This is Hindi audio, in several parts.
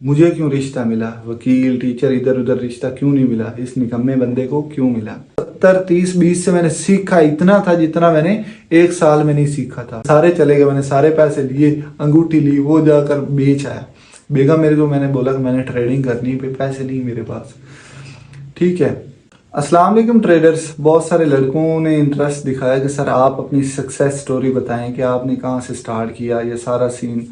मुझे क्यों रिश्ता मिला, वकील टीचर इधर उधर रिश्ता क्यों नहीं मिला, इस निकम्मे बंदे को क्यों मिला। 70 30 20 से मैंने सीखा इतना था जितना मैंने 1 साल में नहीं सीखा था। सारे चले गए, मैंने सारे पैसे लिए, अंगूठी ली, वो जाकर बेच आया। बेगम मेरे को मैंने बोला कि मैंने ट्रेडिंग करनी पे पैसे नहीं मेरे पास। ठीक है, अस्सलाम वालेकुम ट्रेडर्स। बहुत सारे लड़कों ने इंटरेस्ट दिखाया कि सर आप अपनी सक्सेस स्टोरी बताएं कि आपने कहाँ से स्टार्ट किया, ये सारा सीन।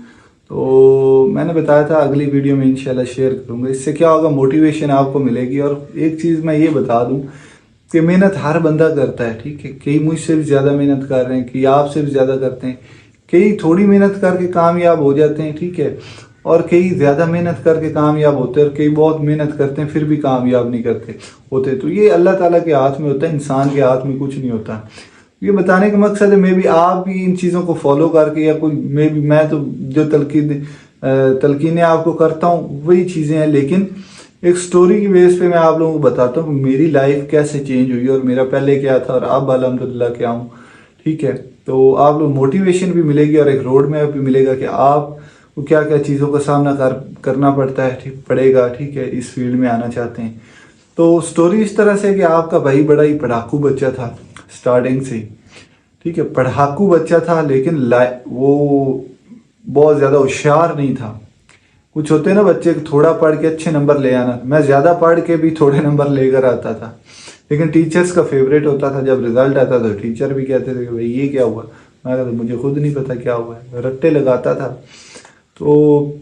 तो मैंने बताया था अगली वीडियो में इंशाल्लाह शेयर करूंगा। इससे क्या होगा, मोटिवेशन आपको मिलेगी। और एक चीज़ मैं ये बता दूं कि मेहनत हर बंदा करता है। ठीक है, कई मुझसे भी ज़्यादा मेहनत कर रहे हैं, कई आपसे भी ज़्यादा करते हैं, कई थोड़ी मेहनत करके कामयाब हो जाते हैं। ठीक है, और कई ज़्यादा मेहनत करके कामयाब होते हैं और कई बहुत मेहनत करते हैं फिर भी कामयाब नहीं करते होते। तो ये अल्लाह ताला के हाथ में होता है, इंसान के हाथ में कुछ नहीं होता। ये बताने का मकसद है, मे भी आप भी इन चीज़ों को फॉलो करके, या कोई मैं तो जो तलकीनें आपको करता हूँ वही चीज़ें हैं, लेकिन एक स्टोरी की बेस पे मैं आप लोगों को बताता हूँ मेरी लाइफ कैसे चेंज हुई और मेरा पहले क्या था और अब अल्हम्दुलिल्लाह क्या हूँ। ठीक है, तो आप लोग मोटिवेशन भी मिलेगी और एक रोड मैप भी मिलेगा कि आप क्या क्या चीज़ों का सामना करना पड़ता है पड़ेगा। ठीक है, इस फील्ड में आना चाहते हैं। तो स्टोरी इस तरह से कि आपका भाई बड़ा ही पढ़ाकू बच्चा था स्टार्टिंग से। ठीक है, पढ़ाकू बच्चा था, लेकिन वो बहुत ज़्यादा होशियार नहीं था। कुछ होते हैं ना बच्चे थोड़ा पढ़ के अच्छे नंबर ले आना, मैं ज़्यादा पढ़ के भी थोड़े नंबर लेकर आता था, लेकिन टीचर्स का फेवरेट होता था। जब रिजल्ट आता था टीचर भी कहते थे कि भाई ये क्या हुआ। मैं कहता मुझे खुद नहीं पता क्या हुआ है, रट्टे लगाता था। तो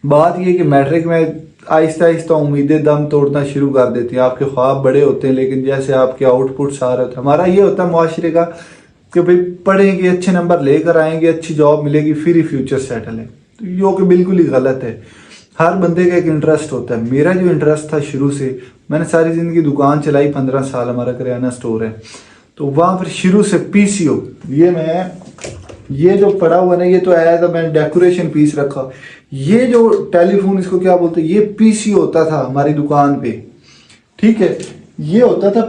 बात ये कि मैट्रिक में आहिस्ता आहिस्ता उम्मीदें दम तोड़ना शुरू कर देती हैं। आपके ख्वाब बड़े होते हैं, लेकिन जैसे आपके आउटपुट्स आ रहे होते हैं, हमारा ये होता है मुआशरे का कि भाई पढ़ेंगे, अच्छे नंबर लेकर आएंगे, अच्छी जॉब मिलेगी, फिर ही फ्यूचर सेटल है। तो यो कि बिल्कुल ही गलत है। हर बंदे का एक इंटरेस्ट होता है। मेरा जो इंटरेस्ट था शुरू से, मैंने सारी ज़िंदगी दुकान चलाई, 15 साल हमारा किराना स्टोर है। तो वहाँ पर शुरू से पीसीओ, ये जो पड़ा हुआ ना, ये तो आया था, मैंने डेकोरेशन पीस रखा। ये जो टेलीफोन, इसको क्या बोलते हैं, ये पीसीओ होता था हमारी दुकान पे। ठीक है, ये होता था,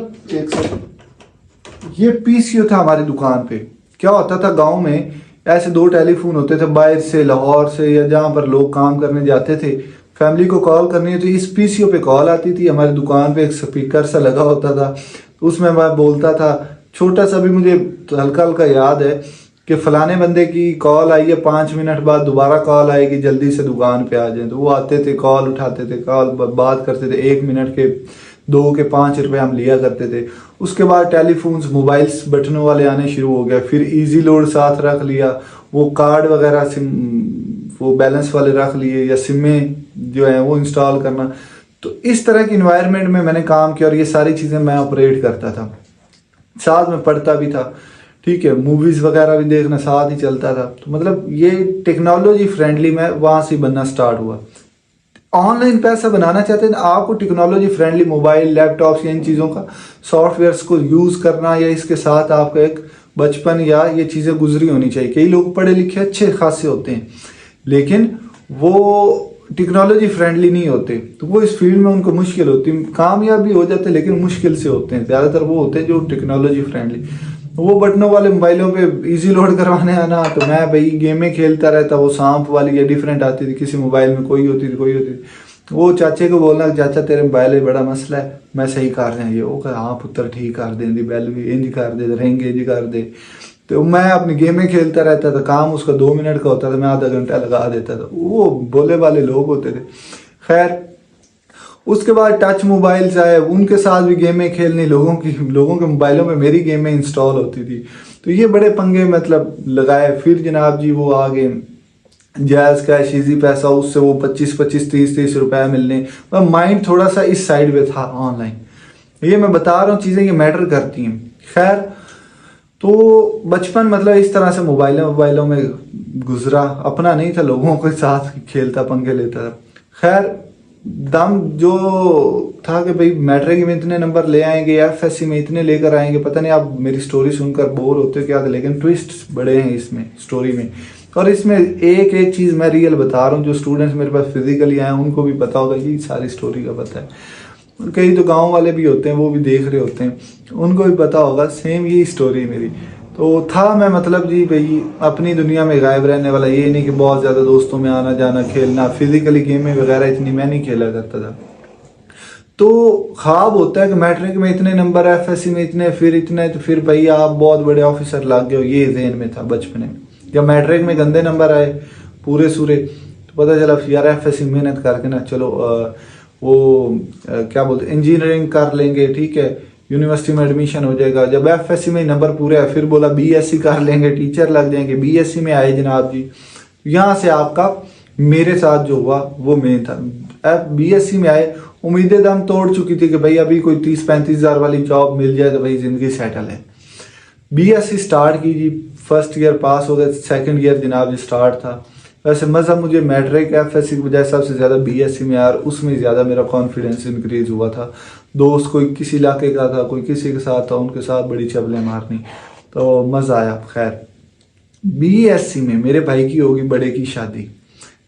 ये पीसीओ था हमारी दुकान पे। क्या होता था, गांव में ऐसे 2 टेलीफोन होते थे, बाहर से, लाहौर से, या जहाँ पर लोग काम करने जाते थे, फैमिली को कॉल करनी है तो इस पीसीओ पे कॉल आती थी। हमारी दुकान पे एक स्पीकर सा लगा होता था, उसमें मैं बोलता था। छोटा सा भी मुझे हल्का हल्का याद है कि फलाने बंदे की कॉल आई है, 5 मिनट बाद दोबारा कॉल आएगी, जल्दी से दुकान पे आ जाए। तो वो आते थे, कॉल उठाते थे, कॉल बात करते थे। 1 मिनट के 2 के 5 रुपए हम लिया करते थे। उसके बाद टेलीफोन्स, मोबाइल्स बटनों वाले आने शुरू हो गए। फिर इजी लोड साथ रख लिया, वो कार्ड वगैरह सिम, वो बैलेंस वाले रख लिए, या सिमें जो है वो इंस्टॉल करना। तो इस तरह की इन्वायरमेंट में मैंने काम किया और ये सारी चीज़ें मैं ऑपरेट करता था, साथ में पढ़ता भी था। ठीक है, मूवीज़ वगैरह भी देखना साथ ही चलता था। तो मतलब ये टेक्नोलॉजी फ्रेंडली में वहाँ से बनना स्टार्ट हुआ। ऑनलाइन पैसा बनाना चाहते हैं, आपको टेक्नोलॉजी फ्रेंडली मोबाइल, लैपटॉप्स या इन चीज़ों का सॉफ्टवेयर्स को यूज़ करना, या इसके साथ आपका एक बचपन या ये चीज़ें गुजरी होनी चाहिए। कई लोग पढ़े लिखे अच्छे खासे होते हैं, लेकिन वो टेक्नोलॉजी फ्रेंडली नहीं होते, तो वो इस फील्ड में उनको मुश्किल होती है। कामयाब भी हो जाते हैं, लेकिन मुश्किल से होते हैं। ज़्यादातर वो होते हैं जो टेक्नोलॉजी फ्रेंडली। वो बटनों वाले मोबाइलों पे इजी लोड करवाने आना, तो मैं भाई गेमें खेलता रहता। वो सांप वाली या डिफरेंट आती थी, किसी मोबाइल में कोई होती थी। वो चाचे को बोलना, चाचा तेरे मोबाइल में बड़ा मसला है, मैं सही कर रहा हूँ ये। वो कहा हाँ पुत्र ठीक कर दे, बैल भी इंज कर दे, रिंग इंज कर दे। तो मैं अपनी गेमें खेलता रहता था। काम उसका 2 मिनट का होता था, मैं आधा घंटा लगा देता था। वो बोले वाले लोग होते थे। खैर, उसके बाद टच मोबाइल्स आए, उनके साथ भी गेमें खेलनी, लोगों के मोबाइलों में मेरी गेमें इंस्टॉल होती थी। तो ये बड़े पंगे मतलब लगाए। फिर जनाब जी वो आ गए जायज़ कैश, इजी पैसा, उससे वो 25 30 रुपए मिलने। माइंड थोड़ा सा इस साइड में था ऑनलाइन। ये मैं बता रहा हूँ, चीज़ें ये मैटर करती हैं। खैर, तो बचपन मतलब इस तरह से मोबाइलों में गुजरा। अपना नहीं था, लोगों के साथ खेलता, पंगे लेता था। खैर, दम जो था कि भाई मैट्रिक में इतने नंबर ले आएंगे, एफएससी में इतने लेकर आएंगे। पता नहीं आप मेरी स्टोरी सुनकर बोर होते हो क्या था, लेकिन ट्विस्ट बड़े हैं इसमें स्टोरी में। और इसमें एक एक चीज़ मैं रियल बता रहा हूँ, जो स्टूडेंट्स मेरे पास फिजिकली आए उनको भी पता होगा, ये सारी स्टोरी का पता है। कई तो गांव वाले भी होते हैं, वो भी देख रहे होते हैं, उनको भी पता होगा। सेम यही स्टोरी मेरी। तो था मैं मतलब जी भाई अपनी दुनिया में गायब रहने वाला, ये नहीं कि बहुत ज़्यादा दोस्तों में आना जाना खेलना, फिजिकली गेमें वगैरह इतनी मैं नहीं खेला करता था। तो ख्वाब होता है कि मैट्रिक में इतने नंबर, एफएससी में इतने, फिर इतने, तो फिर भाई आप बहुत बड़े ऑफिसर लग गए हो, ये जहन में था बचपने में। जब मैट्रिक में गंदे नंबर आए पूरे सूरे, तो पता चला यार एफएससी मेहनत करके ना चलो क्या बोलते इंजीनियरिंग कर लेंगे, ठीक है, यूनिवर्सिटी में एडमिशन हो जाएगा। जब एफएससी में नंबर पूरे आए फिर बोला बीएससी कर लेंगे, टीचर लग जाएंगे। बीएससी में आए जनाब जी, यहाँ से आपका मेरे साथ जो हुआ वो मेन था। बीएससी में आए, उम्मीदें दम तोड़ चुकी थी कि भाई अभी कोई 30-35 हज़ार वाली जॉब मिल जाए तो भाई जिंदगी सेटल है। बीएससी स्टार्ट की जी, फर्स्ट ईयर पास हो गए, सेकंड ईयर जनाब जी स्टार्ट था। वैसे मज़ा मुझे मैट्रिक एफएससी की बजाय सबसे ज़्यादा बीएससी में, यार उसमें ज़्यादा मेरा कॉन्फिडेंस इंक्रीज हुआ था। दोस्त कोई किसी इलाके का था, कोई किसी के साथ था, उनके साथ बड़ी चबलें मारनी, तो मज़ा आया। खैर बीएससी में मेरे भाई की होगी बड़े की शादी।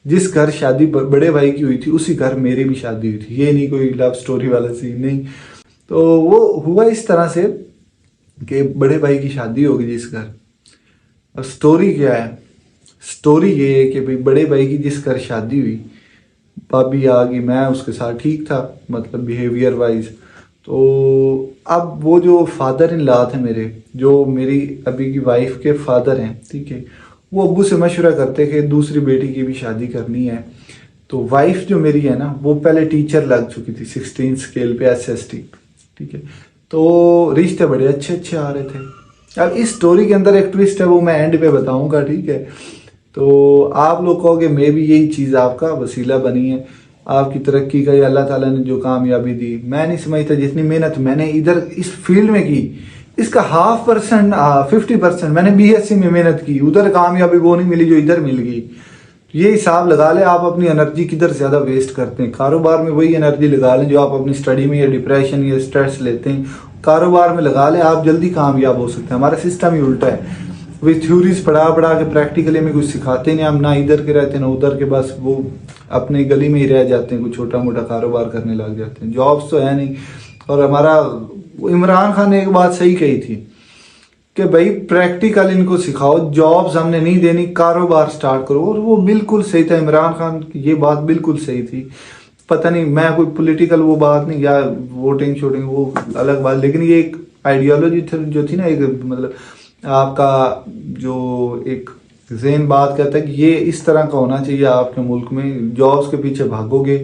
जिस घर शादी बड़े भाई की हुई थी उसी घर मेरी भी शादी हुई थी। ये नहीं कोई लव स्टोरी वाला सीन नहीं। तो वो हुआ इस तरह से कि बड़े भाई की शादी होगी जिस घर। अब स्टोरी क्या है, स्टोरी ये है कि भाई बड़े भाई की जिस घर शादी हुई, भाभी आ गई, मैं उसके साथ ठीक था मतलब बिहेवियर वाइज। तो अब वो जो फादर इन लॉ थे मेरे, जो मेरी अभी की वाइफ के फादर हैं, ठीक है, वो अब्बू से मशवरा करते कि दूसरी बेटी की भी शादी करनी है। तो वाइफ जो मेरी है ना, वो पहले टीचर लग चुकी थी 16 स्केल पे SST, ठीक है। तो रिश्ते बड़े अच्छे अच्छे आ रहे थे। अब इस स्टोरी के अंदर एक ट्विस्ट है, वो मैं एंड पे बताऊंगा, ठीक है। तो आप लोग कहोगे मे भी यही चीज़ आपका वसीला बनी है, आपकी तरक्की का, या अल्लाह ताला ने जो कामयाबी दी। मैं नहीं समझता जितनी मेहनत मैंने इधर इस फील्ड में की, इसका 50% मैंने बीएससी में मेहनत की, उधर कामयाबी वो नहीं मिली जो इधर मिल गई। ये हिसाब लगा ले आप अपनी एनर्जी किधर ज़्यादा वेस्ट करते हैं। कारोबार में वही एनर्जी लगा लें जो आप अपनी स्टडी में या डिप्रेशन या स्ट्रेस लेते हैं, कारोबार में लगा लें, आप जल्दी कामयाब हो सकते हैं। हमारा सिस्टम ही उल्टा है, वे थ्योरीज पढ़ा पढ़ा के प्रैक्टिकली में कुछ सिखाते नहीं। हम ना इधर के रहते ना उधर के, बस वो अपनी गली में ही रह जाते हैं, कुछ छोटा मोटा कारोबार करने लग जाते हैं। जॉब्स तो है नहीं। और हमारा इमरान खान ने एक बात सही कही थी कि भाई प्रैक्टिकल इनको सिखाओ, जॉब्स हमने नहीं देनी, कारोबार स्टार्ट करो। और वो बिल्कुल सही था, इमरान खान की ये बात बिल्कुल सही थी। पता नहीं, मैं कोई पॉलिटिकल वो बात नहीं, या वोटिंग शोटिंग वो अलग बात, लेकिन ये एक आइडियोलॉजी जो थी ना, एक मतलब आपका जो एक ज़हन बात कहता है कि ये इस तरह का होना चाहिए आपके मुल्क में। जॉब्स के पीछे भागोगे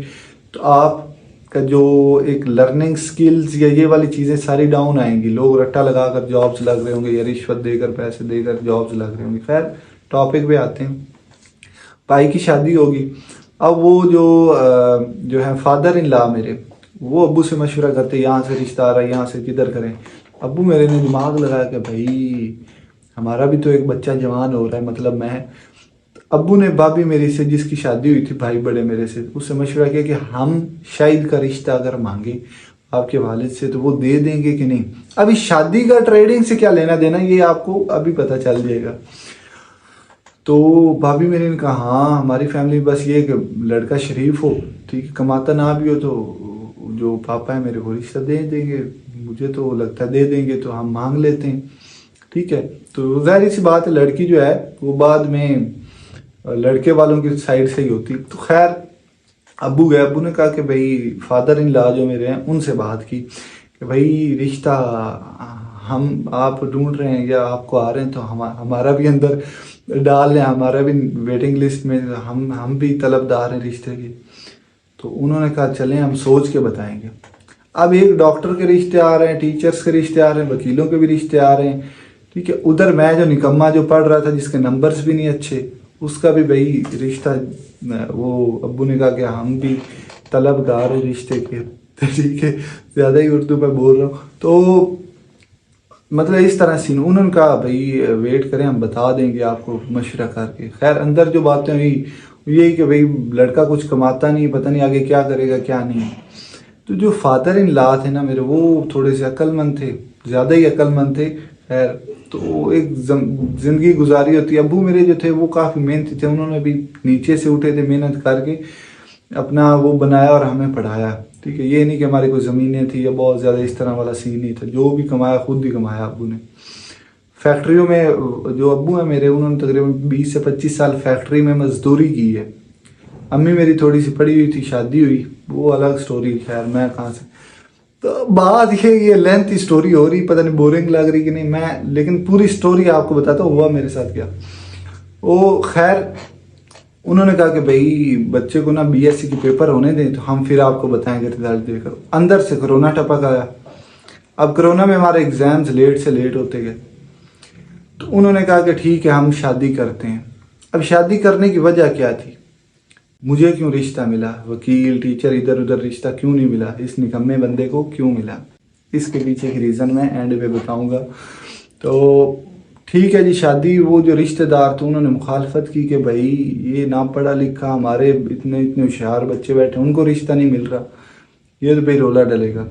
तो आपका जो एक लर्निंग स्किल्स या ये वाली चीज़ें सारी डाउन आएंगी। लोग रट्टा लगाकर जॉब्स लग रहे होंगे या रिश्वत देकर पैसे देकर जॉब्स लग रहे होंगे। खैर टॉपिक पे आते हैं। भाई की शादी होगी। अब वो जो है फादर इन लॉ मेरे, वो अब्बू से मशवरा करते यहाँ से रिश्ता आ रहा है, यहाँ से किधर करें। अब्बू मेरे ने दिमाग लगाया कि भाई हमारा भी तो एक बच्चा जवान हो रहा है, मतलब मैं। अब्बू ने भाभी मेरी से जिसकी शादी हुई थी, भाई बड़े मेरे से, उससे मशवरा किया कि हम शायद का रिश्ता अगर मांगे आपके वालिद से तो वो दे देंगे कि नहीं। अभी शादी का ट्रेडिंग से क्या लेना देना, ये आपको अभी पता चल जाएगा। तो भाभी मेरी ने कहा हाँ हमारी फैमिली बस ये कि लड़का शरीफ हो, ठीक है, कमाता ना भी हो, तो जो पापा है मेरे को रिश्ता दे देंगे। मुझे तो लगता है दे देंगे, तो हम मांग लेते हैं, ठीक है। तो जाहिर सी बात है लड़की जो है वो बाद में लड़के वालों की साइड से ही होती। तो खैर अब्बू गए, अब्बू ने कहा कि भाई फादर इन लॉ जो मेरे हैं उनसे बात की कि भाई रिश्ता हम आप ढूंढ रहे हैं या आपको आ रहे हैं, तो हमारा भी अंदर डाल लें, हमारा भी वेटिंग लिस्ट में, हम भी तलबदार हैं रिश्ते के। तो उन्होंने कहा चलें हम सोच के बताएंगे। अब एक डॉक्टर के रिश्ते आ रहे हैं, टीचर्स के रिश्ते आ रहे हैं, वकीलों के भी रिश्ते आ रहे हैं, ठीक है। उधर मैं जो निकम्मा जो पढ़ रहा था जिसके नंबर्स भी नहीं अच्छे, उसका भी भाई रिश्ता, वो अब्बू ने कहा कि हम भी तलबगार हैं रिश्ते के, ठीक है। ज़्यादा ही उर्दू में बोल रहा हूँ। तो मतलब इस तरह सीन। उन्होंने कहा भाई वेट करें हम बता देंगे आपको मशवरा करके। खैर अंदर जो बातें हुई यही कि भाई लड़का कुछ कमाता नहीं, पता नहीं आगे क्या करेगा क्या नहीं। तो जो फादर इन लॉ थे ना मेरे, वो थोड़े से अक्लमंद थे, ज़्यादा ही अक्लमंद थे। खैर तो एक ज़िंदगी गुजारी होती है। अब्बू मेरे जो थे वो काफ़ी मेहनती थे, उन्होंने भी नीचे से उठे थे, मेहनत करके अपना वो बनाया और हमें पढ़ाया, ठीक है। ये नहीं कि हमारी कोई ज़मीनें थी या बहुत ज़्यादा इस तरह वाला सीन नहीं था। जो भी कमाया खुद ही कमाया अब्बू ने। फैक्ट्रियों में जो अब्बू है मेरे, उन्होंने तकरीबन 20 से 25 साल फैक्ट्री में मजदूरी की है। अम्मी मेरी थोड़ी सी पढ़ी हुई थी, शादी हुई, वो अलग स्टोरी, खैर मैं कहाँ से। तो बात ये लेंथ स्टोरी हो रही, पता नहीं बोरिंग लग रही कि नहीं, मैं लेकिन पूरी स्टोरी आपको बताता हूँ हुआ मेरे साथ क्या। वो खैर उन्होंने कहा कि भाई बच्चे को ना बीएससी के पेपर होने दें, तो हम फिर आपको बताएंगे रिजल्ट देकर। अंदर से कोरोना टपक आया। अब कोरोना में हमारे एग्जाम्स लेट से लेट होते गए, तो उन्होंने कहा कि ठीक है हम शादी करते हैं। अब शादी करने की वजह क्या थी, मुझे क्यों रिश्ता मिला, वकील टीचर इधर उधर रिश्ता क्यों नहीं मिला, इस निकम्मे बंदे को क्यों मिला, इसके पीछे की रीज़न मैं एंड पे बताऊंगा। तो ठीक है जी, शादी, वो जो रिश्तेदार थे उन्होंने मुखालफत की कि भाई ये ना पढ़ा लिखा, हमारे इतने इतने होशियार बच्चे बैठे, उनको रिश्ता नहीं मिल रहा, ये तो भाई रोला डलेगा।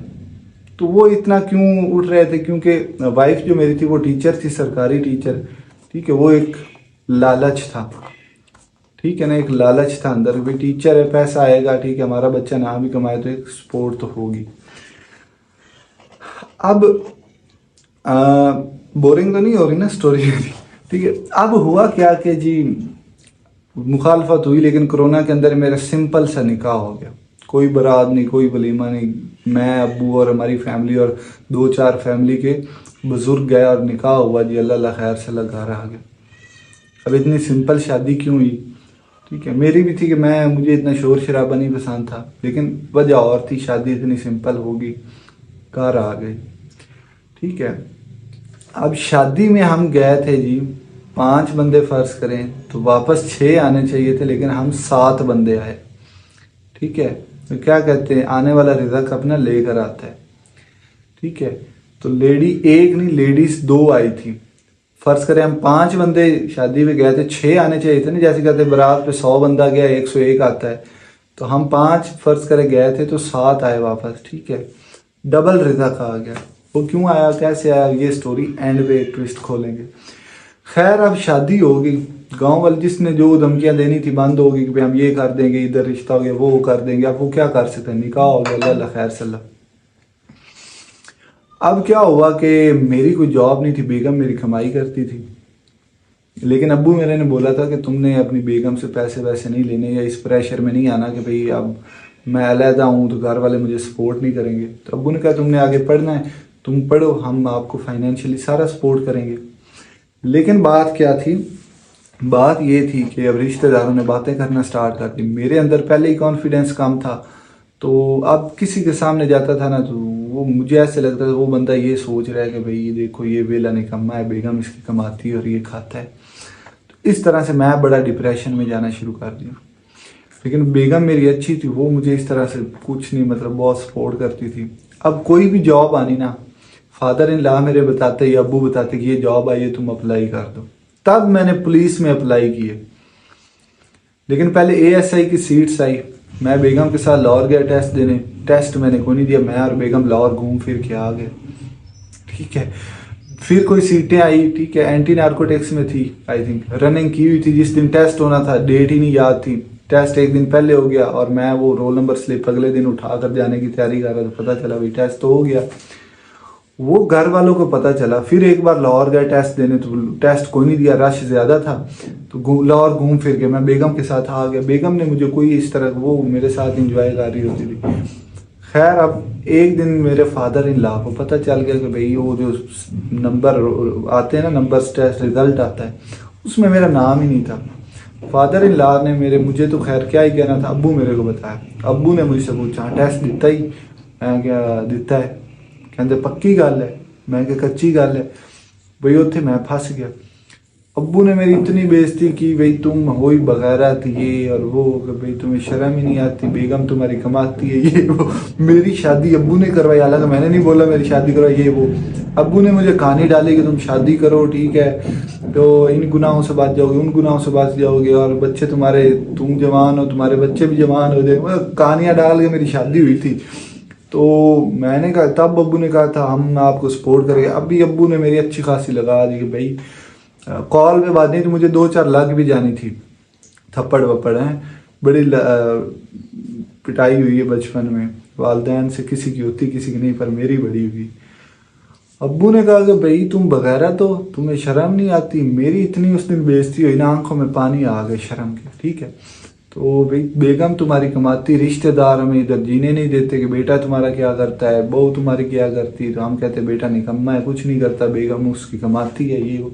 तो वो इतना क्यों उठ रहे थे, क्योंकि वाइफ जो मेरी थी वो टीचर थी, सरकारी टीचर, ठीक है। वो एक लालच था, ठीक है ना, एक लालच था अंदर, भाई टीचर है, पैसा आएगा, ठीक है, हमारा बच्चा ना भी कमाए तो एक सपोर्ट तो होगी। अब बोरिंग तो नहीं हो रही ना स्टोरी मेरी, ठीक है। अब हुआ क्या कि जी मुखालफत हुई, लेकिन कोरोना के अंदर मेरा सिंपल सा निकाह हो गया, कोई बारात नहीं, कोई वलीमा नहीं, मैं अब्बू और हमारी फैमिली और 2-4 फैमिली के बुजुर्ग गए और निकाह हुआ जी, अल्लाह खैर से लगा रहा गया। अब इतनी सिंपल शादी क्यों हुई, ठीक है, मेरी भी थी कि मुझे इतना शोर शराबा नहीं पसंद था, लेकिन वजह और थी, शादी इतनी सिंपल होगी, कार आ गई, ठीक है। अब शादी में हम गए थे जी 5 बंदे फर्ज करें तो वापस 6 आने चाहिए थे, लेकिन हम 7 बंदे आए, ठीक है। तो क्या कहते हैं, आने वाला रिज़्क अपना लेकर आता है, ठीक है। तो लेडी एक नहीं, लेडीज 2 आई थी। फर्ज करें हम 5 बंदे शादी में गए थे, 6 आने चाहिए थे ना, जैसे कहते हैं बारात पे 100 बंदा गया 101 आता है, तो हम 5 फर्ज करे गए थे तो 7 आए वापस, ठीक है। डबल रिज़्क आ गया। वो क्यों आया, कैसे आया, ये स्टोरी एंड पे ट्विस्ट खोलेंगे। खैर अब शादी होगी, गांव वाले जिसने जो धमकियां देनी थी बंद होगी कि भाई हम ये कर देंगे, इधर रिश्ता हो गया, वो कर देंगे। अब वो क्या कर सकते हैं, निकाह हो गया, अल्लाह खैर सल्ला। अब क्या हुआ कि मेरी कोई जॉब नहीं थी, बेगम मेरी कमाई करती थी, लेकिन अब्बू मेरे ने बोला था कि तुमने अपनी बेगम से पैसे वैसे नहीं लेने, या इस प्रेशर में नहीं आना कि भाई अब मैं अलहदा हूँ तो घर वाले मुझे सपोर्ट नहीं करेंगे। तो अब्बू ने कहा तुमने आगे पढ़ना है, तुम पढ़ो, हम आपको फाइनेंशियली सारा सपोर्ट करेंगे। लेकिन बात क्या थी, बात ये थी कि अब रिश्तेदारों ने बातें करना स्टार्ट कर दी। मेरे अंदर पहले ही कॉन्फिडेंस कम था, तो अब किसी के सामने जाता था ना, तो वो मुझे ऐसे लगता था वो बंदा ये सोच रहा है कि भाई ये देखो ये वेला निकम्मा है, बेगम इसकी कमाती है और ये खाता है। तो इस तरह से मैं बड़ा डिप्रेशन में जाना शुरू कर दिया। लेकिन बेगम मेरी अच्छी थी, वो मुझे इस तरह से कुछ नहीं, मतलब बहुत सपोर्ट करती थी। अब कोई भी जॉब आनी ना, फादर इन लॉ मेरे बताते या अब्बू बताते कि ये जॉब आई है तुम अप्लाई कर दो। तब मैंने पुलिस में अप्लाई किए, लेकिन पहले एएसआई की सीट्स आई। मैं बेगम के साथ लाहौर गया टेस्ट देने, टेस्ट मैंने को नहीं दिया, मैं और बेगम लाहौर घूम फिर के आ गए, ठीक है। फिर कोई सीटें आई, ठीक है, एंटी नार्कोटिक्स में थी, आई थिंक रनिंग की हुई थी। जिस दिन टेस्ट होना था डेट ही नहीं याद थी, टेस्ट एक दिन पहले हो गया और मैं वो रोल नंबर स्लिप अगले दिन उठा कर जाने की तैयारी कर रहा था। पता चला भाई टेस्ट तो हो गया, वो घर वालों को पता चला। फिर एक बार लाहौर गए टेस्ट देने, तो टेस्ट कोई नहीं दिया, रश ज्यादा था, तो लाहौर घूम फिर के मैं बेगम के साथ आ गया। बेगम ने मुझे कोई इस तरह, वो मेरे साथ इंजॉय कर रही होती थी। खैर अब एक दिन मेरे फादर इन लॉ को पता चल गया कि भाई वो जो नंबर आते हैं ना, नंबर टेस्ट रिजल्ट आता है, उसमें मेरा नाम ही नहीं था। फादर इन लॉ ने मुझे तो खैर क्या ही कहना था, अब्बू मेरे को बताया। अब्बू ने मुझसे पूछा टेस्ट दिता ही, मैं क्या दिता है, कहते पक्की गल है, मैं क्या कच्ची गल है। भाई उत्थे मैं फस गया। अब्बू ने मेरी इतनी बेइज्जती की, भाई तुम हो ही बगैरत ये और वो, भाई तुम्हें शर्म ही नहीं आती, बेगम तुम्हारी कमाती है, ये वो। मेरी शादी अब्बू ने करवाई, हालांकि मैंने नहीं बोला मेरी शादी करवाई, ये वो। अब्बू ने मुझे कहानी डाली कि तुम शादी करो, ठीक है, तो इन गुनाहों से बच जाओगे, उन गुनाहों से बच जाओगे, और बच्चे तुम्हारे, तुम जवान हो, तुम्हारे बच्चे भी जवान हो जाएंगे। कहानियाँ डाल के मेरी शादी हुई थी। तो मैंने कहा, तब अब्बू ने कहा था हम आपको सपोर्ट करेंगे। अब भी अब्बू ने मेरी अच्छी खासी लगा दी कि भाई कॉल पे बात नहीं, तो मुझे 2-4 लग भी जानी थी, थप्पड़ वप्पड़ हैं, बड़ी पिटाई हुई है बचपन में, वालदैन से किसी की होती किसी की नहीं, पर मेरी बड़ी हुई। अब्बू ने कहा कि भाई तुम बगैरत हो, तुम्हें शर्म नहीं आती। मेरी इतनी उस दिन बेइज्जती हुई ना, आंखों में पानी आ गए शर्म के। ठीक है, तो भाई बेगम तुम्हारी कमाती, रिश्तेदार हमें इधर जीने नहीं देते कि बेटा तुम्हारा क्या करता है, बहू तुम्हारी क्या करती है, तो हम कहते बेटा निकम्मा है, कुछ नहीं करता, बेगम उसकी कमाती है ये वो।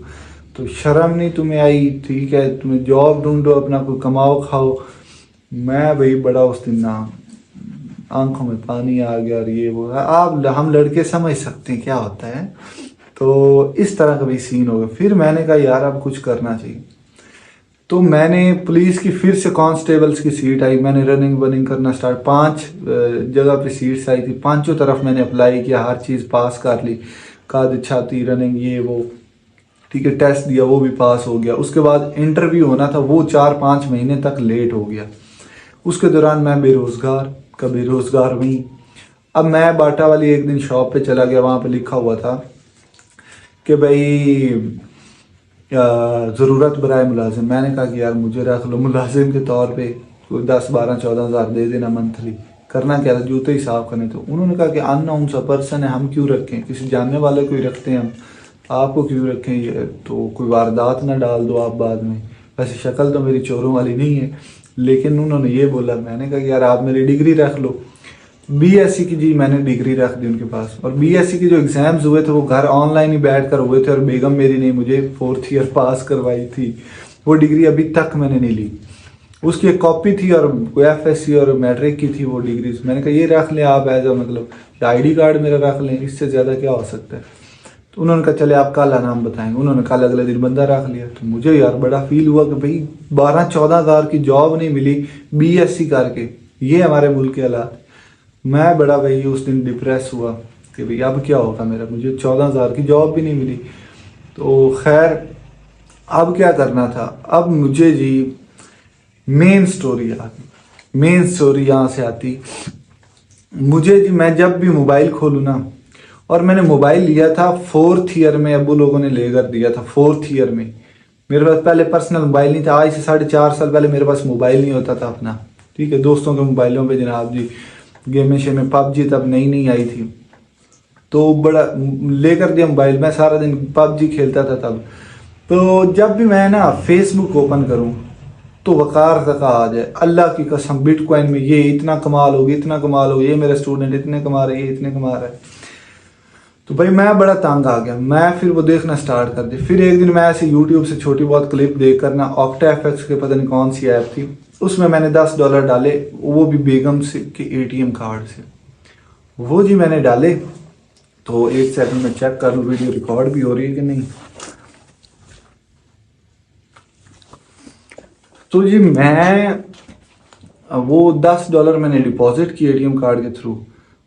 तो शर्म नहीं तुम्हें आई? ठीक है, तुम्हें जॉब ढूंढो, अपना कोई कमाओ खाओ। मैं भाई बड़ा उस दिन ना आंखों में पानी आ गया और ये वो। आप हम लड़के समझ सकते हैं क्या होता है। तो इस तरह का भी सीन हो गया। फिर मैंने कहा यार अब कुछ करना चाहिए। तो मैंने पुलिस की फिर से कांस्टेबल्स की सीट आई, मैंने रनिंग वनिंग करना स्टार्ट। 5 जगह पे सीट्स आई थी, पांचों तरफ मैंने अप्लाई किया, हर चीज़ पास कर ली, काद छाती रनिंग ये वो। ठीक है, टेस्ट दिया वो भी पास हो गया। उसके बाद इंटरव्यू होना था, वो 4-5 महीने तक लेट हो गया। उसके दौरान मैं बेरोजगार का बेरोजगार हुई। अब मैं बाटा वाली एक दिन शॉप पे चला गया, वहां पे लिखा हुआ था कि भाई ज़रूरत बराए मुलाजिम। मैंने कहा कि यार मुझे रख लो मुलाजिम के तौर पे, कोई 10-12-14 हज़ार दे देना मंथली। करना क्या था, जूते ही साफ करने। तो उन्होंने कहा कि अननोन सा पर्सन है, हम क्यों रखें, किसी जानने वाले को ही रखते हैं हम, आपको क्यों रखें, ये तो कोई वारदात ना डाल दो आप बाद में। वैसे शक्ल तो मेरी चोरों वाली नहीं है, लेकिन उन्होंने ये बोला। मैंने कहा कि यार आप मेरी डिग्री रख लो। बीएससी की जी मैंने डिग्री रख दी उनके पास। और बीएससी के जो एग्जाम्स हुए थे वो घर ऑनलाइन ही बैठ कर हुए थे, और बेगम मेरी ने मुझे 4th ईयर पास करवाई थी। वो डिग्री अभी तक मैंने नहीं ली। उसकी एक कॉपी थी और एफएससी और मैट्रिक की थी वो डिग्री। मैंने कहा ये रख लें आप एज अ मतलब आईडी कार्ड मेरा रख लें, इससे ज़्यादा क्या हो सकता है। तो उन्होंने कहा चले आप कल नाम बताएंगे। उन्होंने कल अगले दिन बंदा रख लिया। तो मुझे यार बड़ा फील हुआ कि भाई 12-14 हज़ार की जॉब नहीं मिली बीएससी करके, ये हमारे मुल्क के हालात। मैं बड़ा भाई उस दिन डिप्रेस हुआ कि भाई अब क्या होगा मेरा, मुझे 14 हज़ार की जॉब भी नहीं मिली। तो खैर अब क्या करना था। अब मुझे जी मेन स्टोरी आ गई। मेन स्टोरी यहाँ से आती मुझे जी, मैं जब भी मोबाइल खोलूँ ना, और मैंने मोबाइल लिया था 4th ईयर में, अबू लोगों ने लेकर दिया था 4th ईयर में। मेरे पास पहले पर्सनल मोबाइल नहीं था, आज से 4.5 साल पहले मेरे पास मोबाइल नहीं होता था अपना। ठीक है, दोस्तों के मोबाइलों पे जनाब जी गेमें शेमें, पबजी तब नई नई आई थी, तो बड़ा लेकर दिया मोबाइल। मैं सारा दिन पबजी खेलता था तब। तो जब भी मैं ना फेसबुक ओपन करूं तो वकार तक आ जाए, अल्लाह की कसम बिटकॉइन में ये इतना कमाल हो गया, इतना कमाल हो गया, ये मेरा स्टूडेंट इतने कमा रहे, ये इतने कमा रहा है। तो भाई मैं बड़ा तंग आ गया। मैं फिर वो देखना स्टार्ट कर दिया। फिर एक दिन मैं ऐसे यूट्यूब से छोटी बहुत क्लिप देख कर ना, ऑक्टा एफएक्स के पता नहीं कौन सी ऐप थी, उसमें मैंने $10 डाले, वो भी बेगम से के एटीएम कार्ड से। वो जी मैंने डाले। तो एक सेकंड में चेक कर लूँ वीडियो रिकॉर्ड भी हो रही है कि नहीं। तो जी मैं वो $10 मैंने डिपॉजिट किए एटीएम कार्ड के थ्रू।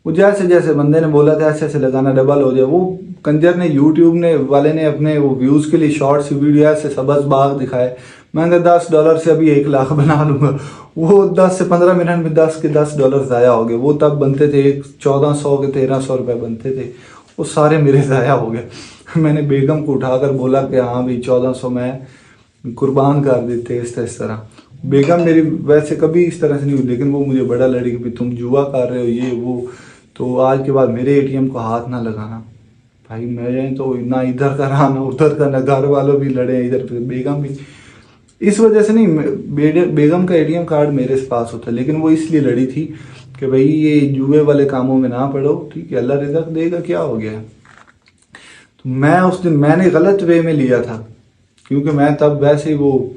वो जैसे जैसे बंदे ने बोला था ऐसे ऐसे लगाना डबल हो जाए। वो कंजर ने यूट्यूब ने वाले ने अपने वो व्यूज़ के लिए शॉर्ट्स वीडियो ऐसे सबज बाग दिखाए। मैंने $10 से अभी 1 लाख बना लूंगा। वो 10 से 15 मिनट में 10 के $10 ज़ाया हो गए। वो तब बनते थे 1400 के 1300 रुपये बनते थे, वो सारे मेरे ज़ाया हो गए। मैंने बेगम को उठाकर बोला कि हाँ भाई 1400 मैं कुर्बान कर देते इस तरह। बेगम मेरी वैसे कभी इस तरह से नहीं हुई, लेकिन वो मुझे बड़ा लड़ी कि तुम जुआ कर रहे हो ये वो, तो आज के बाद मेरे एटीएम को हाथ ना लगाना। भाई मैं तो ना इधर का रहा ना उधर का, ना घर वालों भी लड़े इधर पे, बेगम भी। इस वजह से नहीं, बेगम का एटीएम कार्ड मेरे पास होता, लेकिन वो इसलिए लड़ी थी कि भाई ये जुए वाले कामों में ना पड़ो। ठीक है, अल्लाह रिज़्क देगा, क्या हो गया। तो मैं उस दिन मैंने गलत वे में लिया था, क्योंकि मैं तब वैसे ही वो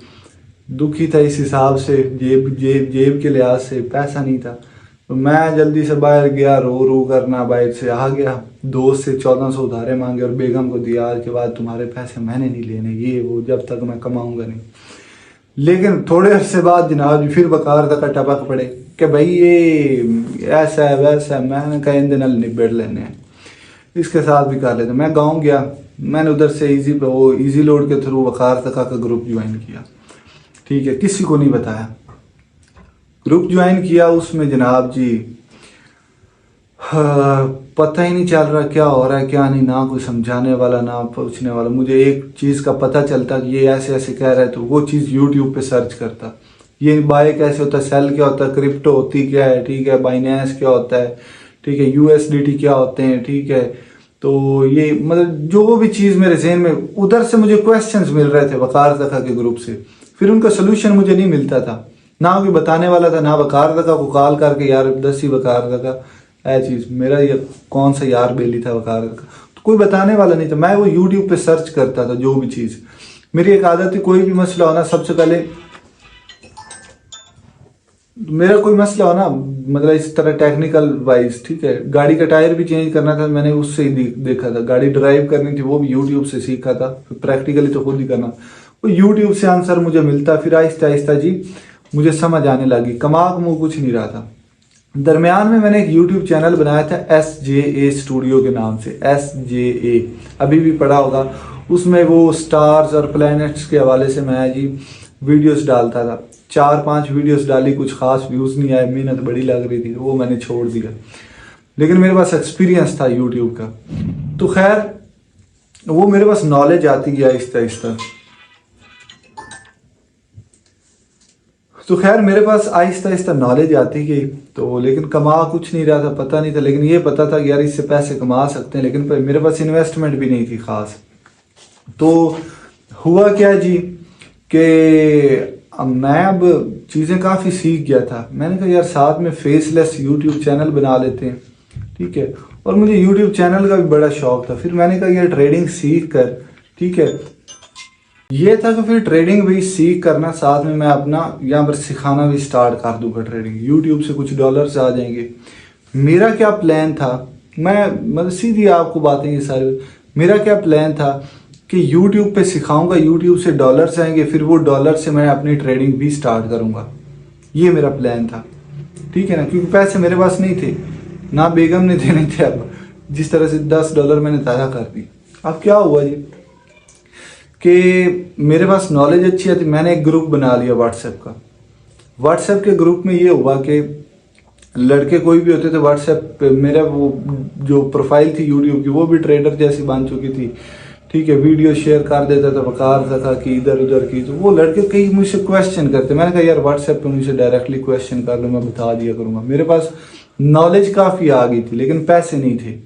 दुखी था इस हिसाब से, जेब के लिहाज से पैसा नहीं था। तो मैं जल्दी से बाहर गया, रो करना बाहर से आ गया। दोस्त से 1400 उधारे मांगे और बेगम को दिया, आज के बाद तुम्हारे पैसे मैंने नहीं लेने ये वो, जब तक मैं कमाऊंगा नहीं। लेकिन थोड़े अरसे बाद जनाब फिर बकार तक टपक पड़े कि भाई ये ऐसा है वैसा है। मैंने कहा इन दिन निबेड़ लेने हैं, इसके साथ भी कर लेते। मैं गाँव गया, मैंने उधर से इजी लोड के थ्रू वकार तक का ग्रुप ज्वाइन किया। ठीक है, किसी को नहीं बताया, ग्रुप ज्वाइन किया। उसमें जनाब जी पता ही नहीं चल रहा क्या हो रहा है क्या नहीं, ना कोई समझाने वाला ना पूछने वाला। मुझे एक चीज़ का पता चलता कि ये ऐसे ऐसे कह रहा है, तो वो चीज़ यूट्यूब पे सर्च करता, ये बाय कैसे होता है, सेल क्या होता है, क्रिप्टो होती क्या है, ठीक है, बाइनेंस क्या होता है, ठीक है, यूएसडीटी क्या होते हैं, ठीक है। तो ये मतलब जो भी चीज़ मेरे जहन में, उधर से मुझे क्वेश्चंस मिल रहे थे वकार ज़का के ग्रुप से, फिर उनका सोल्यूशन मुझे नहीं मिलता था, ना कोई बताने वाला था, ना वकार ज़का को कॉल करके यार दसी वकार ज़का है चीज़, मेरा ये कौन सा यार बेली था वकार ज़का, तो कोई बताने वाला नहीं था। मैं वो यूट्यूब पे सर्च करता था जो भी चीज़। मेरी एक आदत थी, कोई भी मसला हो ना, सबसे पहले मेरा कोई मसला हो ना, मतलब इस तरह टेक्निकल वाइज, ठीक है, गाड़ी का टायर भी चेंज करना था, मैंने उससे ही देखा था, गाड़ी ड्राइव करनी थी वो भी यूट्यूब से सीखा था, प्रैक्टिकली तो खुद ही करना, वो यूट्यूब से आंसर मुझे मिलता, फिर आहिस्ता आहिस्ता जी मुझे समझ आने लगी, कमाक मुँह कुछ नहीं रहा था। दरमियान में मैंने एक यूट्यूब चैनल बनाया था SJA स्टूडियो के नाम से, SJA, अभी भी पड़ा होगा, उसमें वो स्टार्स और प्लैनेट्स के हवाले से मैं जी वीडियोस डालता था। 4-5 वीडियोस डाली, कुछ खास व्यूज़ नहीं आए, मेहनत बड़ी लग रही थी, वो मैंने छोड़ दिया, लेकिन मेरे पास एक्सपीरियंस था यूट्यूब का, तो खैर वो मेरे पास नॉलेज आती गई आहिस्ता आहिस्ता। तो खैर मेरे पास आहिस्ता आहिस्ता नॉलेज आती गई, तो लेकिन कमा कुछ नहीं रहा था, पता नहीं था, लेकिन ये पता था कि यार इससे पैसे कमा सकते हैं, लेकिन मेरे पास इन्वेस्टमेंट भी नहीं थी खास। तो हुआ क्या जी कि मैं अब चीज़ें काफ़ी सीख गया था, मैंने कहा यार साथ में फेसलेस यूट्यूब चैनल बना लेते हैं, ठीक है, और मुझे यूट्यूब चैनल का भी बड़ा शौक था। फिर मैंने कहा यार ट्रेडिंग सीख कर, ठीक है, ये था कि फिर ट्रेडिंग भी सीख करना, साथ में मैं अपना यहाँ पर सिखाना भी स्टार्ट कर दूंगा ट्रेडिंग, यूट्यूब से कुछ डॉलर्स आ जाएंगे। मेरा क्या प्लान था, मैं मतलब सीधी आपको बातें ये सारी, मेरा क्या प्लान था कि यूट्यूब पे सिखाऊंगा, यूट्यूब से डॉलर्स आएंगे, फिर वो डॉलर से मैं अपनी ट्रेडिंग भी स्टार्ट करूंगा, ये मेरा प्लान था, ठीक है ना, क्योंकि पैसे मेरे पास नहीं थे, ना बेगम ने देने थे। अब जिस तरह से $10 मैंने ताज़ा कर दी। अब क्या हुआ जी कि मेरे पास नॉलेज अच्छी है, तो मैंने एक ग्रुप बना लिया व्हाट्सएप का। व्हाट्सएप के ग्रुप में ये हुआ कि लड़के कोई भी होते थे व्हाट्सएप पे, मेरा वो जो प्रोफाइल थी यूट्यूब की वो भी ट्रेडर जैसी बन चुकी थी, ठीक है, वीडियो शेयर कर देता था वकार ज़का की, इधर उधर की, तो वो लड़के कई मुझसे क्वेश्चन करते, मैंने कहा यार व्हाट्सएप पे मुझसे डायरेक्टली क्वेश्चन कर लो, मैं बता दिया करूँगा। मेरे पास नॉलेज काफ़ी आ गई थी, लेकिन पैसे नहीं थे,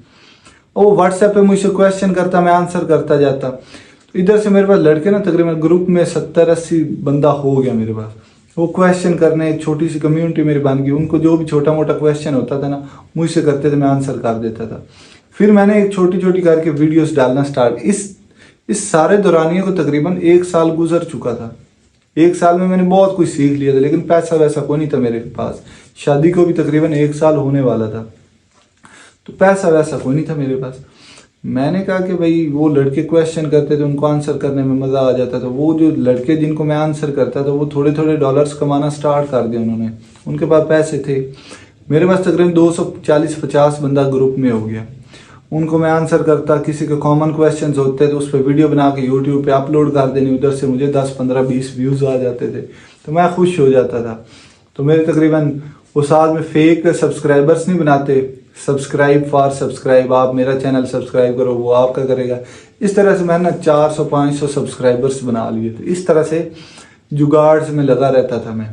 वो व्हाट्सएप पे मुझसे क्वेश्चन करता, मैं आंसर करता जाता, तो इधर से मेरे पास लड़के ना तकरीबन ग्रुप में 70-80 बंदा हो गया मेरे पास, वो क्वेश्चन करने, एक छोटी सी कम्युनिटी मेरी बन गई, उनको जो भी छोटा मोटा क्वेश्चन होता था ना मुझसे करते थे, मैं आंसर कर देता था। फिर मैंने एक छोटी छोटी करके वीडियोस डालना स्टार्ट, इस सारे दौरानियों को तकरीबन 1 साल गुजर चुका था। 1 साल में मैंने बहुत कुछ सीख लिया था, लेकिन पैसा वैसा कोई नहीं था मेरे पास, शादी को भी तकरीबन 1 साल होने वाला था, तो पैसा वैसा कोई नहीं था मेरे पास। मैंने कहा कि भाई वो लड़के क्वेश्चन करते थे, उनको आंसर करने में मज़ा आ जाता था, वो जो लड़के जिनको मैं आंसर करता था वो थोड़े थोड़े डॉलर्स कमाना स्टार्ट कर दिया उन्होंने, उनके पास पैसे थे। मेरे पास तकरीबन 240-50 बंदा ग्रुप में हो गया, उनको मैं आंसर करता, किसी के कॉमन क्वेश्चंस होते थे उस पर वीडियो बना के यूट्यूब पे अपलोड कर देनी, उधर से मुझे 10-15-20 व्यूज़ आ जाते थे, तो मैं खुश हो जाता था। तो मेरे तकरीबन वो साथ में फेक सब्सक्राइबर्स नहीं बनाते, सब्सक्राइब फॉर सब्सक्राइब, आप मेरा चैनल सब्सक्राइब करो वो आपका करेगा, इस तरह से मैंने 400-500 सब्सक्राइबर्स बना लिए थे। इस तरह से जुगाड़ में लगा रहता था मैं।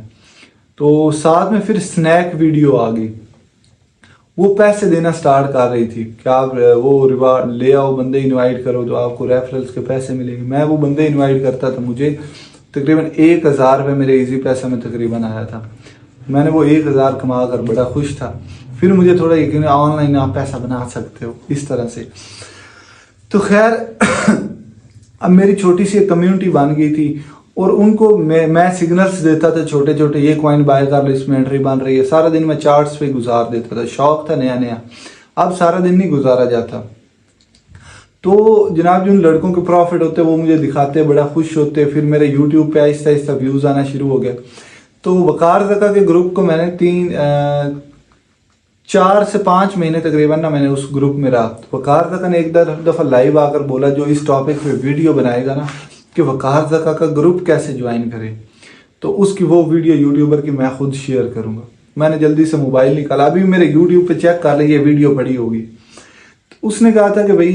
तो साथ में फिर स्नैक वीडियो आ गई, वो पैसे देना स्टार्ट कर रही थी कि आप वो रिवार्ड ले आओ, बंदे इनवाइट करो तो आपको रेफरल्स के पैसे मिलेंगे। मैं वो बंदे इनवाइट करता था, मुझे तकरीबन 1000 रुपये मेरे इजी पैसा में तकरीबन आया था। मैंने वो 1000 कमा कर बड़ा खुश था। फिर मुझे थोड़ा यकीन, ऑनलाइन आप पैसा बना सकते हो, इस तरह से। तो खैर अब मेरी छोटी सी कम्युनिटी बन गई थी और उनको मैं सिग्नल्स देता था छोटे छोटे, ये कॉइन बाय कर लो, इसमें एंट्री बन रही है। सारा दिन मैं चार्ट्स पे गुजार देता था, शौक था नया नया, अब सारा दिन नहीं गुजारा जाता। तो जनाब जिन लड़कों के प्रॉफिट होते वो मुझे दिखाते, बड़ा खुश होते। फिर मेरे यूट्यूब पे आहिस्ता आहिस्ता व्यूज़ आना शुरू हो गया। तो वकार ज़का के ग्रुप को मैंने 4 से 5 महीने तकरीबन ना मैंने उस ग्रुप में रहा। तो वकार ज़का ने एक दफ़ा लाइव आकर बोला, जो इस टॉपिक पे वीडियो बनाएगा ना कि वकार ज़का का ग्रुप कैसे ज्वाइन करे, तो उसकी वो वीडियो यूट्यूबर की मैं खुद शेयर करूँगा। मैंने जल्दी से मोबाइल निकाला, अभी मेरे यूट्यूब पे चेक कर ली, ये वीडियो पड़ी होगी। तो उसने कहा था कि भाई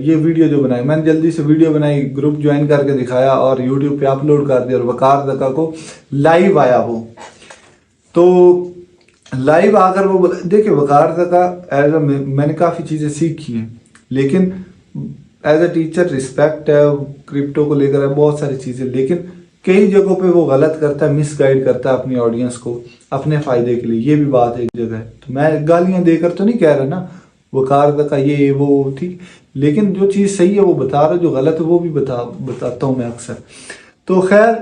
ये वीडियो जो बनाई, मैंने जल्दी से वीडियो बनाई, ग्रुप ज्वाइन करके दिखाया और यूट्यूब पे अपलोड कर दिया। और वकार ज़का को लाइव आया वो, तो लाइव आकर वो देखिए वकार ज़का मैंने काफ़ी चीज़ें सीखी हैं। लेकिन एज अ टीचर रिस्पेक्ट है, क्रिप्टो को लेकर है, बहुत सारी चीज़ें, लेकिन कई जगहों पे वो गलत करता है, मिसगाइड करता है अपनी ऑडियंस को अपने फ़ायदे के लिए। ये भी बात एक जगह है। तो मैं गालियाँ देकर तो नहीं कह रहा ना वकार का ये वो ठीक, लेकिन जो चीज़ सही है वो बता रहा, जो गलत है वो भी बताता हूँ मैं अक्सर। तो खैर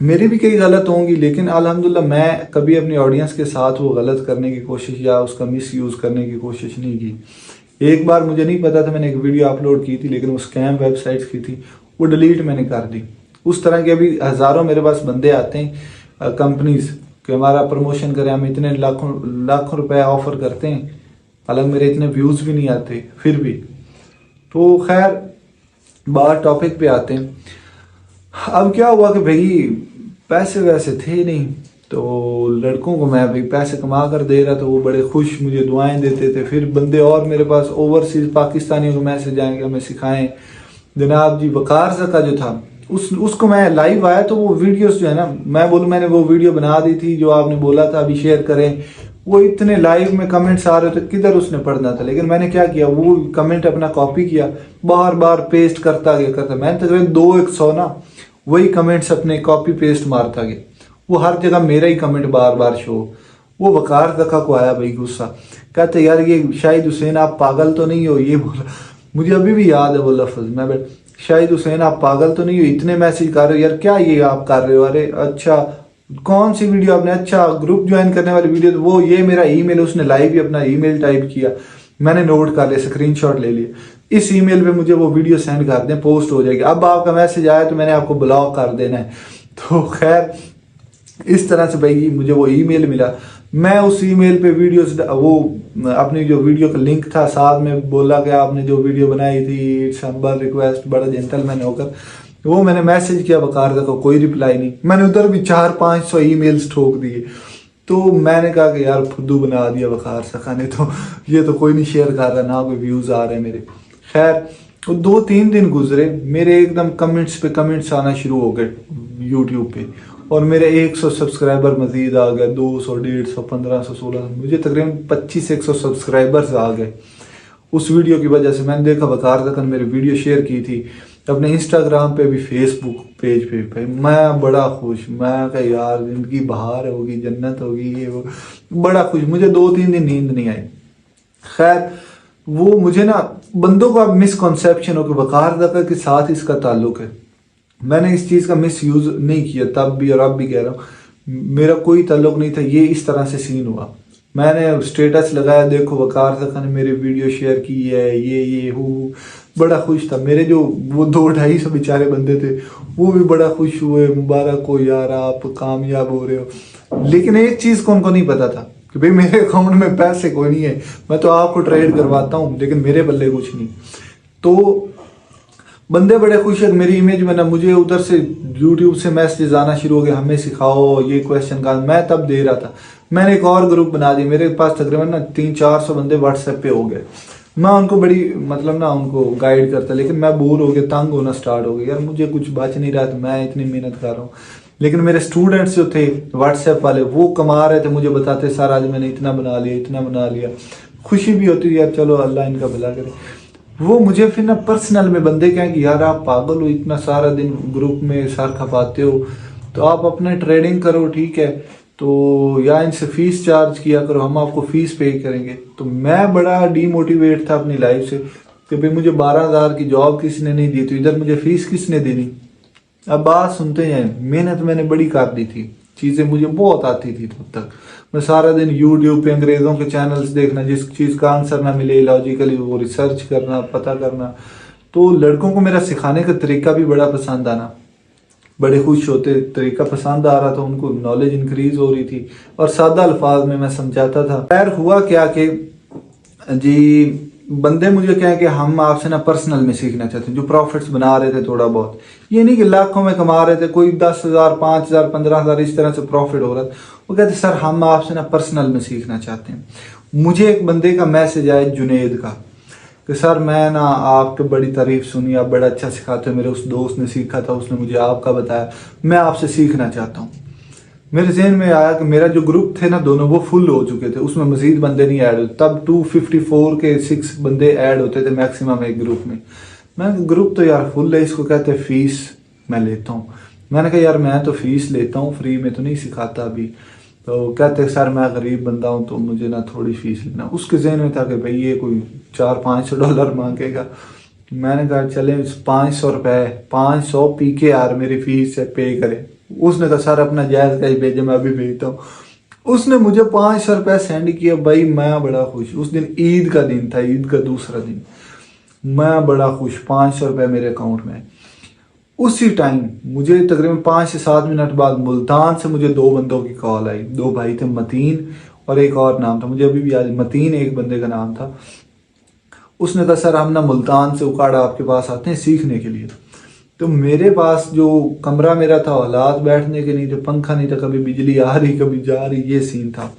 मेरी भी कई गलत होंगी, लेकिन अल्हम्दुलिल्लाह मैं कभी अपनी ऑडियंस के साथ वो गलत करने की कोशिश या उसका मिस यूज़ करने की कोशिश नहीं की। एक बार मुझे नहीं पता था, मैंने एक वीडियो अपलोड की थी, लेकिन वो स्कैम वेबसाइट्स की थी, वो डिलीट मैंने कर दी। उस तरह के अभी हज़ारों मेरे पास बंदे आते हैं कंपनीज कि हमारा प्रमोशन करें, हम इतने लाखों रुपए ऑफर करते हैं, हालांकि मेरे इतने व्यूज़ भी नहीं आते फिर भी। तो खैर बात टॉपिक पे आते हैं। अब क्या हुआ कि भाई पैसे वैसे थे नहीं, तो लड़कों को मैं भाई पैसे कमा कर दे रहा था, वो बड़े खुश मुझे दुआएं देते थे। फिर बंदे और मेरे पास ओवरसीज पाकिस्तानियों को मैसेज आएंगे हमें सिखाएं जनाब जी। वकार का जो था उसको मैं लाइव आया तो वो वीडियोस जो है ना, मैं बोलूँ मैंने वो वीडियो बना दी थी जो आपने बोला था अभी शेयर करें, वो इतने लाइव में कमेंट्स आ रहे थे, किधर उसने पढ़ना था। लेकिन मैंने क्या किया, वो कमेंट अपना कॉपी किया, बार बार पेस्ट करता गया मैंने तकरीबन 200 ना वही कमेंट्स अपने कॉपी पेस्ट मारता गया। वो हर जगह मेरा ही कमेंट बार बार शो। वो वकार दखा को आया भाई गुस्सा, कहते यार ये शाहिद हुसैन आप पागल तो नहीं हो, ये बोला। मुझे अभी भी याद है वो लफ्ज, मैं शाहिद हुसैन आप पागल तो नहीं हो, इतने मैसेज कर रहे हो यार, क्या ये आप कर रहे हो, अरे अच्छा कौन सी वीडियो आपने, अच्छा ग्रुप ज्वाइन करने वाली वीडियो, तो वो ये मेरा ईमेल, उसने लाइव ही अपना ईमेल टाइप किया, मैंने नोट कर लिया, स्क्रीनशॉट ले लिया, इस ईमेल पे मुझे वो वीडियो सेंड कर दें, पोस्ट हो जाएगी, अब आपका मैसेज आया तो मैंने आपको ब्लॉक कर देना है। तो खैर इस तरह से भाई मुझे वो ईमेल मिला, मैं उस ईमेल पे वीडियोस वो अपनी जो वीडियो का लिंक था साथ में बोला कि आपने जो वीडियो बनाई थी इट्स हम्बल रिक्वेस्ट, बड़ा जेंटलमैन होकर, वो मैंने मैसेज किया वकार का, कोई रिप्लाई नहीं। मैंने उधर भी 400-500 ईमेल्स ठोक दिए। तो मैंने कहा कि यार फुद्दू बना दिया वकार सखा ने, तो ये तो कोई नहीं शेयर कर रहा, ना कोई व्यूज आ रहे हैं मेरे। खैर वो 2-3 दिन गुजरे, मेरे एकदम कमेंट्स पे कमेंट्स आना शुरू हो गए यूट्यूब पे, और मेरे 100 सब्सक्राइबर मजीद आ गए, 200, 150, 1500, 1600, मुझे तकरीबन 2500 सब्सक्राइबर्स आ गए उस वीडियो की वजह से। मैंने देखा वकार दखन मेरी वीडियो शेयर की थी अपने इंस्टाग्राम पे भी, फेसबुक पेज पे भाई, मैं बड़ा खुश, मैं कहा यार जिंदगी बहार होगी, जन्नत होगी, ये वो, बड़ा खुश। मुझे 2-3 दिन नींद नहीं आई। खैर वो मुझे ना बंदों का मिसकॉन्सेप्शन हो कि वकार दखा के साथ इसका ताल्लुक है, मैंने इस चीज़ का मिस यूज़ नहीं किया तब भी और अब भी कह रहा हूँ, मेरा कोई ताल्लुक नहीं था। ये इस तरह से सीन हुआ, मैंने स्टेटस लगाया देखो वकार दखा ने मेरी वीडियो शेयर की है, ये हूँ, बड़ा खुश था। मेरे जो वो 200-250 बेचारे बंदे थे वो भी बड़ा खुश हुए, मुबारक हो यार आप कामयाब हो रहे हो। लेकिन एक चीज़ को उनको नहीं पता था कि भाई मेरे अकाउंट में पैसे कोई नहीं है, मैं तो आपको ट्रेड करवाता हूँ लेकिन मेरे बल्ले कुछ नहीं। तो बंदे बड़े खुश है मेरी इमेज बना, मुझे उधर से यूट्यूब से मैसेज आना शुरू हो गए, हमें सिखाओ ये क्वेश्चन का। मैं तब दे रहा था, मैंने एक और ग्रुप बना दिया, मेरे पास तकरीबन ना 300-400 बंदे व्हाट्सएप पे हो गए। मैं उनको बड़ी मतलब ना उनको गाइड करता, लेकिन मैं बोर हो गया, तंग होना स्टार्ट हो गया, यार मुझे कुछ बच नहीं रहा था, मैं इतनी मेहनत कर रहा हूँ। लेकिन मेरे स्टूडेंट्स जो थे व्हाट्सएप वाले वो कमा रहे थे, मुझे बताते सर आज मैंने इतना बना लिया, इतना बना लिया, खुशी भी होती यार चलो अल्लाह इनका भला करे। वो मुझे फिर ना पर्सनल में बंदे कहें कि यार आप पागल हो, इतना सारा दिन ग्रुप में सर खपाते हो, तो आप अपना ट्रेडिंग करो, ठीक है, तो या इनसे फीस चार्ज किया करो, हम आपको फीस पे करेंगे। तो मैं बड़ा डीमोटिवेट था अपनी लाइफ से कि भाई मुझे 12,000 की जॉब किसी ने नहीं दी, तो इधर मुझे फीस किसने देनी। अब बात सुनते हैं, मेहनत मैंने बड़ी कर दी थी, चीज़ें मुझे बहुत आती थी तब तक। मैं सारा दिन यूट्यूब पे अंग्रेज़ों के चैनल्स देखना, जिस चीज़ का आंसर ना मिले लॉजिकली वो रिसर्च करना, पता करना। तो लड़कों को मेरा सिखाने का तरीका भी बड़ा पसंद आना, बड़े खुश होते, तरीका पसंद आ रहा था उनको, नॉलेज इंक्रीज हो रही थी और सादा अल्फाज में मैं समझाता था। खैर हुआ क्या कि जी बंदे मुझे कहें कि हम आपसे ना पर्सनल में सीखना चाहते हैं, जो प्रॉफिट्स बना रहे थे थोड़ा बहुत, ये नहीं कि लाखों में कमा रहे थे, कोई 10,000, 5,000, 15,000 इस तरह से प्रॉफिट हो रहा था, वो कहते सर हम आपसे ना पर्सनल में सीखना चाहते हैं। मुझे एक बंदे का मैसेज आया जुनेद का कि सर मैं ना आपकी बड़ी तारीफ सुनी, आप बड़ा अच्छा सिखाते हो, मेरे उस दोस्त ने सीखा था, उसने मुझे आपका बताया, मैं आपसे सीखना चाहता हूँ। मेरे जहन में आया कि मेरा जो ग्रुप थे ना दोनों, वो फुल हो चुके थे, उसमें मजीद बंदे नहीं ऐड होते। तब 254 के 6 बंदे ऐड होते थे मैक्सिमम एक ग्रुप में। मैं ग्रुप तो यार फुल है, इसको कहते हैं फीस मैं लेता हूँ। मैंने कहा यार मैं तो फीस लेता हूँ, फ्री में तो नहीं सिखाता अभी। तो कहते सर मैं गरीब बंदा हूँ तो मुझे ना थोड़ी फीस लेना। उसके जहन में था कि भाई ये कोई $400-500 मांगेगा। मैंने कहा चले $500, 500 पी के यार मेरी फीस से पे करे। उसने कहा सर अपना जायज का ही भेजे, मैं अभी भेजता हूँ। उसने मुझे $500 सेंड किया। भाई मैं बड़ा खुश, उस दिन ईद का दिन था, ईद का दूसरा दिन। मैं बड़ा खुश, $500 मेरे अकाउंट में। उसी टाइम मुझे तकरीबन 5 से 7 मिनट बाद मुल्तान से मुझे 2 बंदों की कॉल आई। 2 भाई थे, मतीन और एक और नाम था, मुझे अभी भी याद, मतीन एक बंदे का नाम था। उसने कहा सर हम ना मुल्तान से उकाड़ा आपके पास आते हैं सीखने के लिए। तो मेरे पास जो कमरा मेरा था, हालात बैठने के नहीं थे, पंखा नहीं था, कभी बिजली आ रही कभी जा रही, ये सीन था।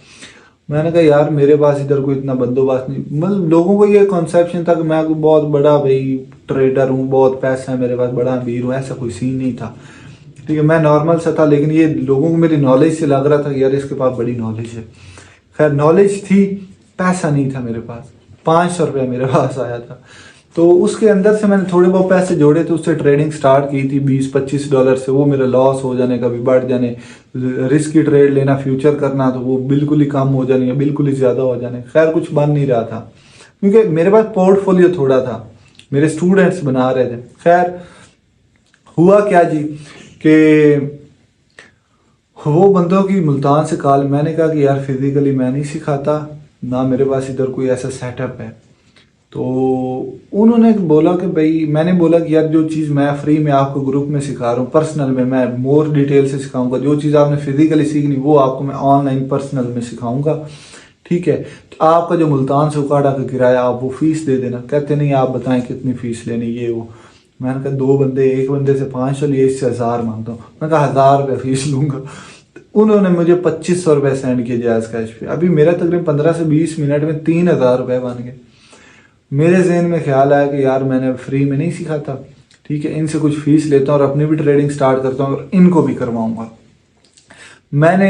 मैंने कहा यार मेरे पास इधर कोई इतना बंदोबस्त नहीं। मतलब लोगों को ये कॉन्सेप्शन था कि मैं कोई बहुत बड़ा भाई ट्रेडर हूँ, बहुत पैसा है मेरे पास, बड़ा अमीर हूँ, ऐसा कोई सीन नहीं था। ठीक है, मैं नॉर्मल सा था, लेकिन ये लोगों को मेरी नॉलेज से लग रहा था कि यार इसके पास बड़ी नॉलेज है। खैर नॉलेज थी, पैसा नहीं था मेरे पास। $500 मेरे पास आया था। तो उसके अंदर से मैंने थोड़े बहुत पैसे जोड़े थे, उससे ट्रेडिंग स्टार्ट की थी $20-25 से। वो मेरा लॉस हो जाने, कभी बढ़ जाने, रिस्क की ट्रेड लेना, फ्यूचर करना, तो वो बिल्कुल ही कम हो जाने या बिल्कुल ही ज़्यादा हो जाने। खैर कुछ बन नहीं रहा था क्योंकि मेरे पास पोर्टफोलियो थोड़ा था, मेरे स्टूडेंट्स बना रहे थे। खैर हुआ क्या जी कि वो बंदों की मुल्तान से कॉल, मैंने कहा कि यार फिजिकली मैं नहीं सिखाता, ना मेरे पास इधर कोई ऐसा सेटअप है। तो उन्होंने बोला कि भाई, मैंने बोला कि यार जो चीज़ मैं फ्री में आपको ग्रुप में सिखा रहा हूँ, पर्सनल में मैं मोर डिटेल से सिखाऊंगा। जो चीज़ आपने फिजिकली सीखनी वो आपको मैं ऑनलाइन पर्सनल में सिखाऊंगा। ठीक है, तो आपका जो मुल्तान से उकाड़ा का किराया आप वो फीस दे देना। कहते नहीं आप बताएं कितनी फीस लेनी, ये वो। मैंने कहा 2 बंदे, एक बंदे से 500 लिए, इससे 1000 मांगता हूँ। मैंने कहा $1000 फीस लूंगा। उन्होंने मुझे $2500 सेंड किए जायज़ कैश पे। अभी मेरा तकरीबन 15 से 20 मिनट में $3000 बन गए। मेरे जहन में ख्याल आया कि यार मैंने फ्री में नहीं सिखाता, ठीक है, इनसे कुछ फीस लेता हूँ और अपनी भी ट्रेडिंग स्टार्ट करता हूँ और इनको भी करवाऊंगा। मैंने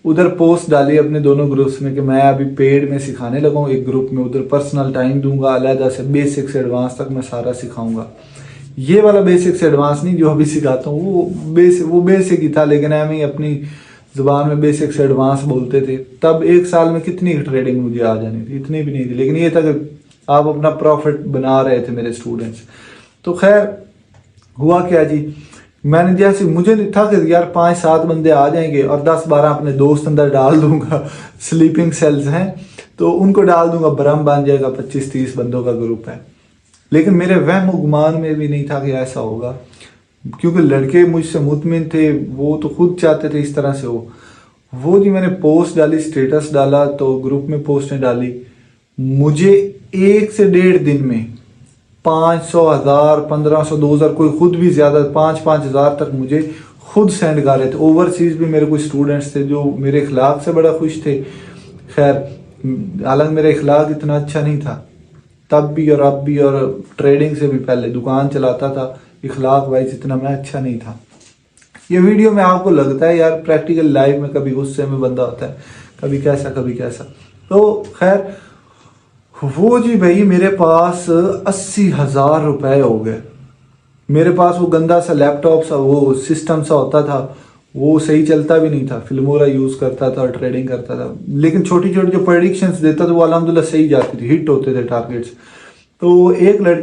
उधर पोस्ट डाली अपने दोनों ग्रुप्स में कि मैं अभी पेड में सिखाने लगा हूँ। एक ग्रुप में उधर पर्सनल टाइम दूंगा, अलहदा से बेसिक से एडवांस तक मैं सारा सिखाऊंगा। ये वाला बेसिक से एडवांस नहीं जो अभी सिखाता हूँ, वो बेसिक ही था, लेकिन हम ही अपनी जुबान में बेसिक से एडवांस बोलते थे। तब एक साल में कितनी ट्रेडिंग मुझे आ जानी थी, इतनी भी नहीं थी, लेकिन ये था कि आप अपना प्रॉफिट बना रहे थे मेरे स्टूडेंट्स। तो खैर हुआ क्या जी, मैंने जैसे, मुझे नहीं था कि यार 5-7 बंदे आ जाएंगे और 10-12 अपने दोस्त अंदर डाल दूंगा, स्लीपिंग सेल्स हैं तो उनको डाल दूंगा, ब्रह्म बन जाएगा, 25-30 बंदों का ग्रुप है। लेकिन मेरे वहम गुमान में भी नहीं था कि ऐसा होगा, क्योंकि लड़के मुझसे मुतमिन थे, वो तो खुद चाहते थे इस तरह से हो। वो जी मैंने पोस्ट डाली, स्टेटस डाला, तो ग्रुप में पोस्टें डाली, मुझे 1 से 1.5 दिन में 500, 1000, 1500, 2000, कोई खुद भी ज्यादा 5-5 हजार तक मुझे खुद सेंड कर रहे थे। ओवरसीज भी मेरे कुछ स्टूडेंट्स थे जो मेरे इखलाक से बड़ा खुश थे। खैर हालांकि मेरा इखलाक इतना अच्छा नहीं था तब भी और अब भी, और ट्रेडिंग से भी पहले दुकान चलाता था, इखलाक वाइज इतना मैं अच्छा नहीं था। ये वीडियो में आपको लगता है यार प्रैक्टिकल लाइफ में कभी गुस्से में बंदा होता है, कभी कैसा कभी कैसा। तो खैर वो जी भाई मेरे पास 80,000 रुपए हो गए। मेरे पास वो गंदा सा लैपटॉप सा, वो सिस्टम सा होता था, वो सही चलता भी नहीं था, फिल्मोरा यूज करता था और ट्रेडिंग करता था, लेकिन छोटी छोटी जो प्रेडिक्शंस देता था वो अल्हम्दुलिल्लाह सही जाती थी, हिट होते थे टारगेट्स। तो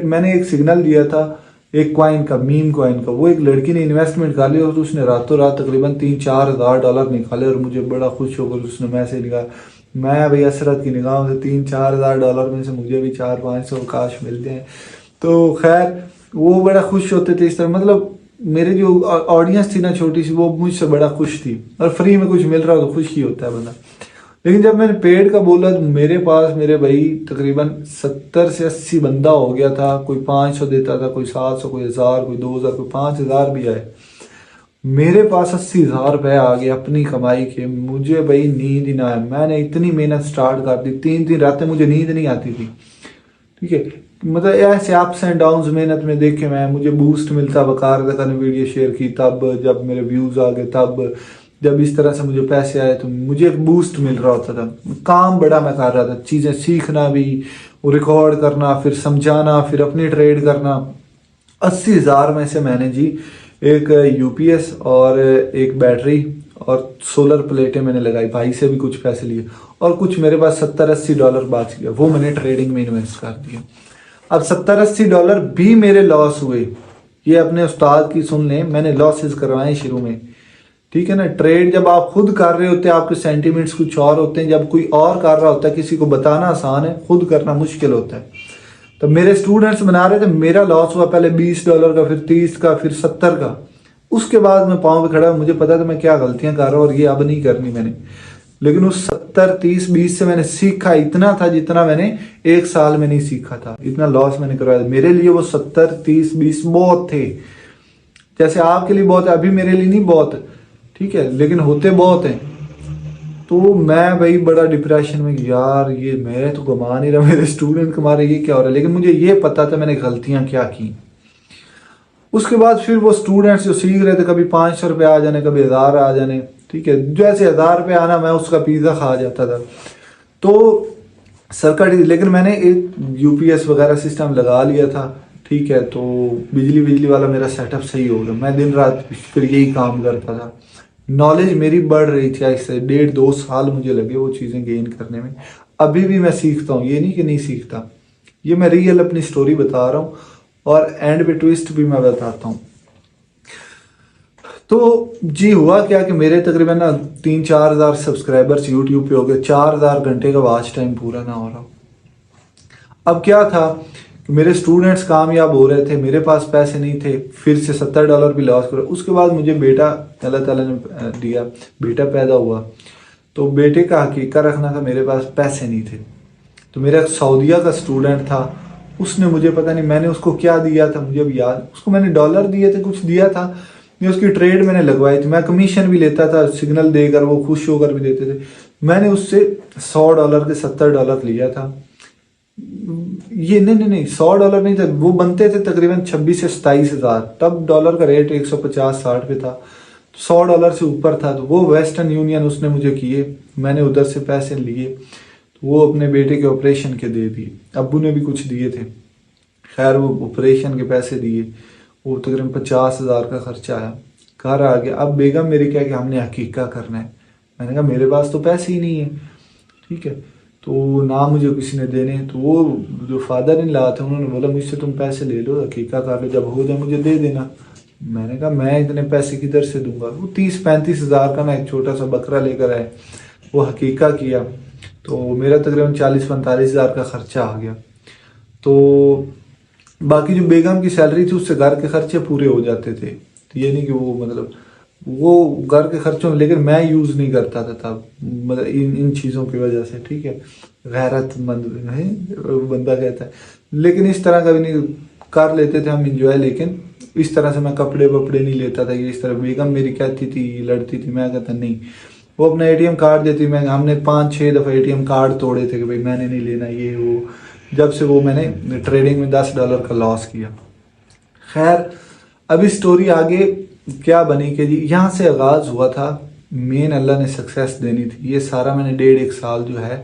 मैंने एक सिग्नल दिया था एक कॉइन का, मीम कॉइन का, वो एक लड़की ने इन्वेस्टमेंट कर लिया और उसने रातों रात तकरीबन $3-4 हज़ार निकाले और मुझे बड़ा खुश होकर उसने मैसेज निकाला। मैं भाई असरत की निगाहों से $3-4 में से मुझे भी 400-500 काश मिल जाए। तो खैर वो बड़ा खुश होते थे इस तरह, मतलब मेरे जो ऑडियंस थी ना छोटी सी, वो मुझसे बड़ा खुश थी, और फ्री में कुछ मिल रहा हो तो खुश ही होता है बंदा। लेकिन जब मैंने पेड का बोला तो मेरे पास मेरे भाई तकरीबन 70 से 80 बंदा हो गया था। कोई 500 देता था, कोई 700, कोई 1000, कोई 2000, कोई 5000 भी आए। मेरे पास 80,000 रुपए आ गए अपनी कमाई के। मुझे भाई नींद ही ना आया, मैंने इतनी मेहनत स्टार्ट कर दी, 3-3 रातें मुझे नींद नहीं आती थी। ठीक है, मतलब ऐसे अप्स एंड डाउन्स मेहनत में देखे मैं, मुझे बूस्ट मिलता, बकार ने वीडियो शेयर की तब, जब मेरे व्यूज आ गए तब, जब इस तरह से मुझे पैसे आए तो मुझे एक बूस्ट मिल रहा होता था। काम बड़ा मैं कर रहा था, चीज़ें सीखना भी, रिकॉर्ड करना, फिर समझाना, फिर अपनी ट्रेड करना। 80,000 में से मैंने जी एक यूपीएस और एक बैटरी और सोलर प्लेटें मैंने लगाई, भाई से भी कुछ पैसे लिए, और कुछ मेरे पास $70-80 बच गया, वो मैंने ट्रेडिंग में इन्वेस्ट कर दिया। अब $70-80 भी मेरे लॉस हुए, ये अपने उस्ताद की सुन लें, मैंने लॉसेस करवाए शुरू में, ठीक है ना। ट्रेड जब आप खुद कर रहे होते हैं आपके सेंटिमेंट्स कुछ और होते हैं, जब कोई और कर रहा होता है किसी को बताना आसान है, खुद करना मुश्किल होता है। तो मेरे स्टूडेंट्स बना रहे थे, मेरा लॉस हुआ पहले $20 का, फिर 30 का, फिर 70 का। उसके बाद मैं पाँव पे खड़ा, मुझे पता था मैं क्या गलतियां कर रहा हूँ और ये अब नहीं करनी मैंने। लेकिन उस 70, 30, 20 से मैंने सीखा इतना था जितना मैंने 1 साल में नहीं सीखा था। इतना लॉस मैंने करवाया। मेरे लिए वो 70, 30, 20 बहुत थे, जैसे आपके लिए बहुत है, अभी मेरे लिए नहीं बहुत, ठीक है, लेकिन होते बहुत हैं। तो मैं भाई बड़ा डिप्रेशन में, यार ये मैं तो कमा नहीं रहा, मेरे स्टूडेंट कमा रहे, ये क्या हो रहा है। लेकिन मुझे ये पता था मैंने गलतियां क्या की। उसके बाद फिर वो स्टूडेंट्स जो सीख रहे थे, कभी 500 रुपये आ जाने, कभी 1000 आ जाने, ठीक है, जैसे 1000 रुपये आना मैं उसका पिज़्ज़ा खा जाता था। तो सरकार, लेकिन मैंने एक यूपीएस वगैरह सिस्टम लगा लिया था, ठीक है, तो बिजली वाला मेरा सेटअप सही हो गया। मैं दिन रात फिर यही काम करता था। नॉलेज मेरी बढ़ रही थी, ऐसे 1.5-2 साल मुझे लगे वो चीज़ें गेन करने में। अभी भी मैं सीखता हूँ, ये नहीं कि नहीं सीखता, ये मैं रियल अपनी स्टोरी बता रहा हूँ और एंड पे ट्विस्ट भी मैं बताता हूँ। तो जी हुआ क्या कि मेरे तकरीबन ना 3-4 हज़ार सब्सक्राइबर्स यूट्यूब पे हो गए, 4000 घंटे का वॉच टाइम पूरा ना हो रहा। अब क्या था कि मेरे स्टूडेंट्स कामयाब हो रहे थे, मेरे पास पैसे नहीं थे, फिर से $70 भी लॉस करा। उसके बाद मुझे बेटा अल्लाह ताला ने दिया, बेटा पैदा हुआ, तो बेटे का हकीका रखना था, मेरे पास पैसे नहीं थे। तो मेरा सऊदीया का स्टूडेंट था, उसने मुझे पता नहीं मैंने उसको क्या दिया था, मुझे अब याद, उसको मैंने डॉलर दिए थे, कुछ दिया था, मैं उसकी ट्रेड मैंने लगवाई थी, मैं कमीशन भी लेता था, सिग्नल देकर वो खुश होकर भी देते थे। मैंने उससे $100 के $70 लिया था। ये नहीं $100 नहीं था, वो बनते थे तकरीबन 26 से 27 हज़ार, तब डॉलर का रेट 150-60 पे था, $100 से ऊपर था। तो वो वेस्टर्न यूनियन उसने मुझे किए, मैंने उधर से पैसे लिए, तो वो अपने बेटे के ऑपरेशन के दे दिए, अब्बू ने भी कुछ दिए थे, खैर वो ऑपरेशन के पैसे दिए, वो तकरीबन 50,000 का खर्चा आया, घर आ गया। अब बेगम मेरी क्या कि हमने हकीका करना है, मैंने कहा मेरे पास तो पैसे ही नहीं है, ठीक है, तो ना मुझे किसी ने देने। तो वो जो फादर इन ला थे उन्होंने बोला मुझसे तुम पैसे ले लो, हकीका कर लो, जब हो जाए मुझे दे देना। मैंने कहा मैं इतने पैसे किधर से दूंगा। वो 30-35 हज़ार का ना एक छोटा सा बकरा लेकर आए, वो हकीका किया, तो मेरा तकरीबन 40-45 हज़ार का खर्चा आ गया। तो बाकी जो बेगम की सैलरी थी उससे घर के खर्चे पूरे हो जाते थे। तो ये नहीं कि वो मतलब वो घर के खर्चों में, लेकिन मैं यूज़ नहीं करता था तब, मतलब इन चीज़ों की वजह से, ठीक है, गैरतमंद है बंदा कहता है, लेकिन इस तरह का भी नहीं, कर लेते थे हम इंजॉय, लेकिन इस तरह से मैं कपड़े वपड़े नहीं लेता था। ये इस तरह बेगम मेरी कहती थी, लड़ती थी, मैं कहता नहीं। वो अपना एटीएम कार्ड देती, मैं हमने 5-6 दफ़ा एटीएम कार्ड तोड़े थे कि भाई मैंने नहीं लेना ये वो, जब से वो मैंने ट्रेडिंग में $10 का लॉस किया। खैर अभी स्टोरी आगे क्या बनी कि जी यहाँ से आगाज़ हुआ था, मेन अल्लाह ने सक्सेस देनी थी। ये सारा मैंने 1.5-1 साल जो है